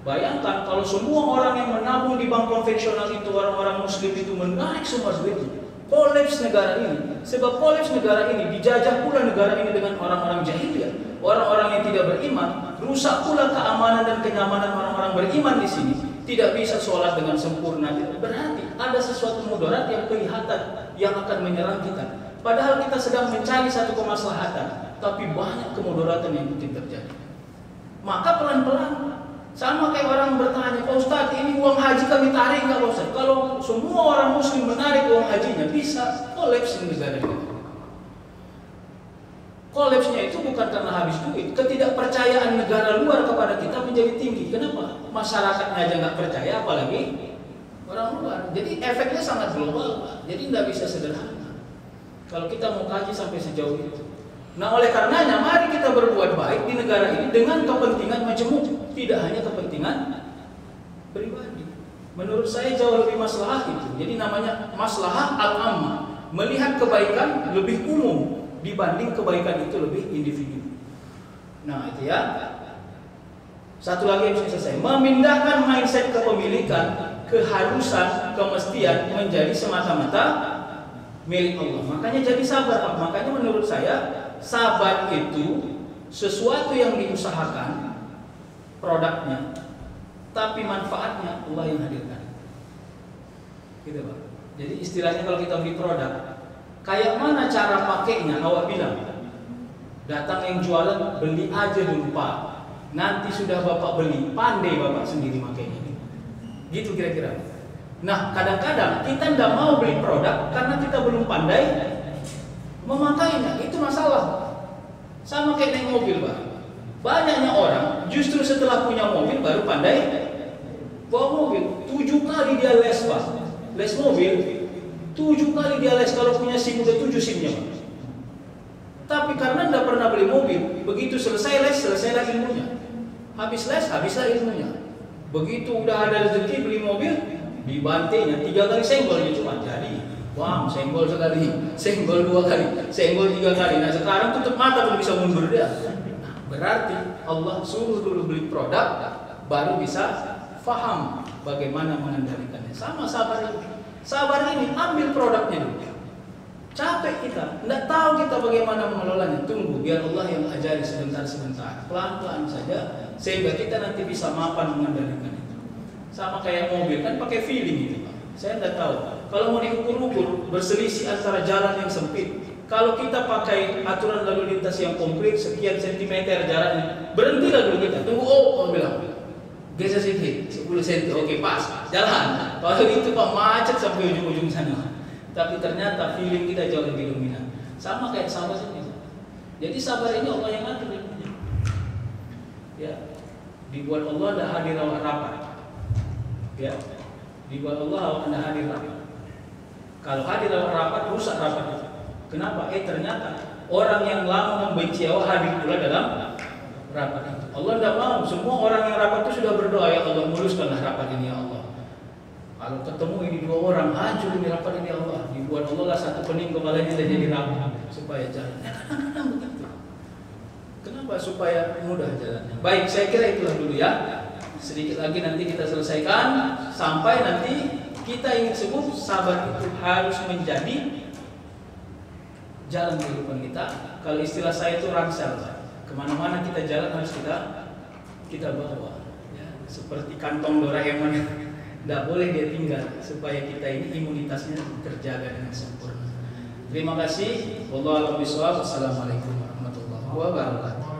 Bayangkan kalau semua orang yang menabung di bank konvensional itu, orang-orang muslim itu menarik semua duitnya, kolaps negara ini. Sebab kolaps negara ini, dijajah pula negara ini dengan orang-orang jahiliyah, orang-orang yang tidak beriman, rusak pula keamanan dan kenyamanan orang-orang beriman di sini. Tidak bisa sholat dengan sempurna. Berarti ada sesuatu mudarat yang kelihatan yang akan menyerang kita. Padahal kita sedang mencari satu kemaslahatan, tapi banyak kemudaratan yang mungkin terjadi. Maka pelan-pelan, sama kayak orang bertanya, Pak Ustadz, ini uang haji kami tarik nggak Pak Ustadz? Kalau semua orang muslim menarik uang hajinya, bisa kolaps negara kita. Kolapsnya itu bukan karena habis duit. Ketidakpercayaan negara luar kepada kita menjadi tinggi. Kenapa? Masyarakatnya aja nggak percaya, apalagi orang luar. Jadi efeknya sangat global, Pak. Jadi nggak bisa sederhana kalau kita mau kaji sampai sejauh itu. Nah oleh karenanya mari kita berbuat baik di negara ini dengan kepentingan majemuk, tidak hanya kepentingan pribadi. Menurut saya jauh lebih maslahah itu. Jadi namanya maslahah al-ammah, melihat kebaikan lebih umum dibanding kebaikan itu lebih individu. Nah itu ya. Satu lagi yang bisa selesai, memindahkan mindset kepemilikan, keharusan, kemestian menjadi semata-mata milik Allah. Makanya jadi sabar, Pak. Makanya menurut saya sabar itu sesuatu yang diusahakan produknya, tapi manfaatnya Allah yang hadirkan. Gitu, Pak. Jadi istilahnya kalau kita beli produk, kayak mana cara pakainya? Awak bilang, datang yang jualan, beli aja dulu Pak. Nanti sudah Bapak beli, pandai Bapak sendiri makainya. Gitu kira-kira. Nah, kadang-kadang kita tidak mau beli produk karena kita belum pandai memakainya. Itu masalah. Sama kayak naik mobil, Pak. Banyaknya orang justru setelah punya mobil baru pandai bawa mobil. 7 kali dia les, Pak. Les mobil 7 kali dia les, kalau punya SIM udah 7 SIM-nya, Pak. Tapi karena tidak pernah beli mobil, begitu selesai les, selesailah ilmunya. Habis les, habislah ilmunya. Begitu udah ada rezeki beli mobil, dibantainya 3 kali senggol dia cuma jadi. Wah, senggol sekali, senggol 2 kali, senggol 3 kali. Nah sekarang tutup mata pun bisa mundur dia. Nah, berarti Allah suruh dulu beli produk, baru bisa faham bagaimana mengendalikannya. Sama sabar ini. Sabar ini, ambil produknya dulu. Capek kita, tidak tahu kita bagaimana mengelolanya. Tunggu, biar Allah yang ajari sebentar-sebentar, pelan-pelan saja, sehingga kita nanti bisa mapan mengendalikan itu. Sama kayak mobil, kan pakai feeling itu, Pak. Saya tidak tahu. Kalau mau diukur-ukur, berselisih antara jalan yang sempit. Kalau kita pakai aturan lalu lintas yang komplit, sekian sentimeter jaraknya, berhentilah dulu kita. Tunggu, oh bilang, geser sedikit, 10 cm, oke pas, jalan. Kalau itu Pak macet sampai ujung-ujung sana. Tapi ternyata feeling kita jauh lebih dominan. Sama kayak sabar ini. Jadi sabar ini Allah yang ngatur ilmunya. Ya, dibuat Allah ada hadir rapat. Ya, dibuat Allah ada hadir rapat. Kalau hadir rapat, rusak rapat itu. Kenapa? Ternyata orang yang lama membenci Allah hadir pula dalam rapat itu. Allah tidak mau. Semua orang yang rapat itu sudah berdoa, ya Allah muluskanlah rapat ini ya Allah. Kalau ketemu ini dua orang, hancur ini rapat ini ya Allah. Dibuat Allah lah satu pening kepalanya dan jadi rapat supaya jalan. Kadang-kadang begitu. Kenapa? Supaya mudah jalannya. Baik, saya kira itulah dulu ya. Sedikit lagi nanti kita selesaikan sampai nanti kita ingin sebut sabar itu harus menjadi jalan kehidupan kita. Kalau istilah saya itu rangsel, kemana-mana kita jalan harus kita bawa. Ya, seperti kantong Doraemon, tidak boleh dia tinggal supaya kita ini imunitasnya terjaga dengan sempurna. Terima kasih. Wallahu a'lam bishawab. Assalamualaikum warahmatullahi wabarakatuh.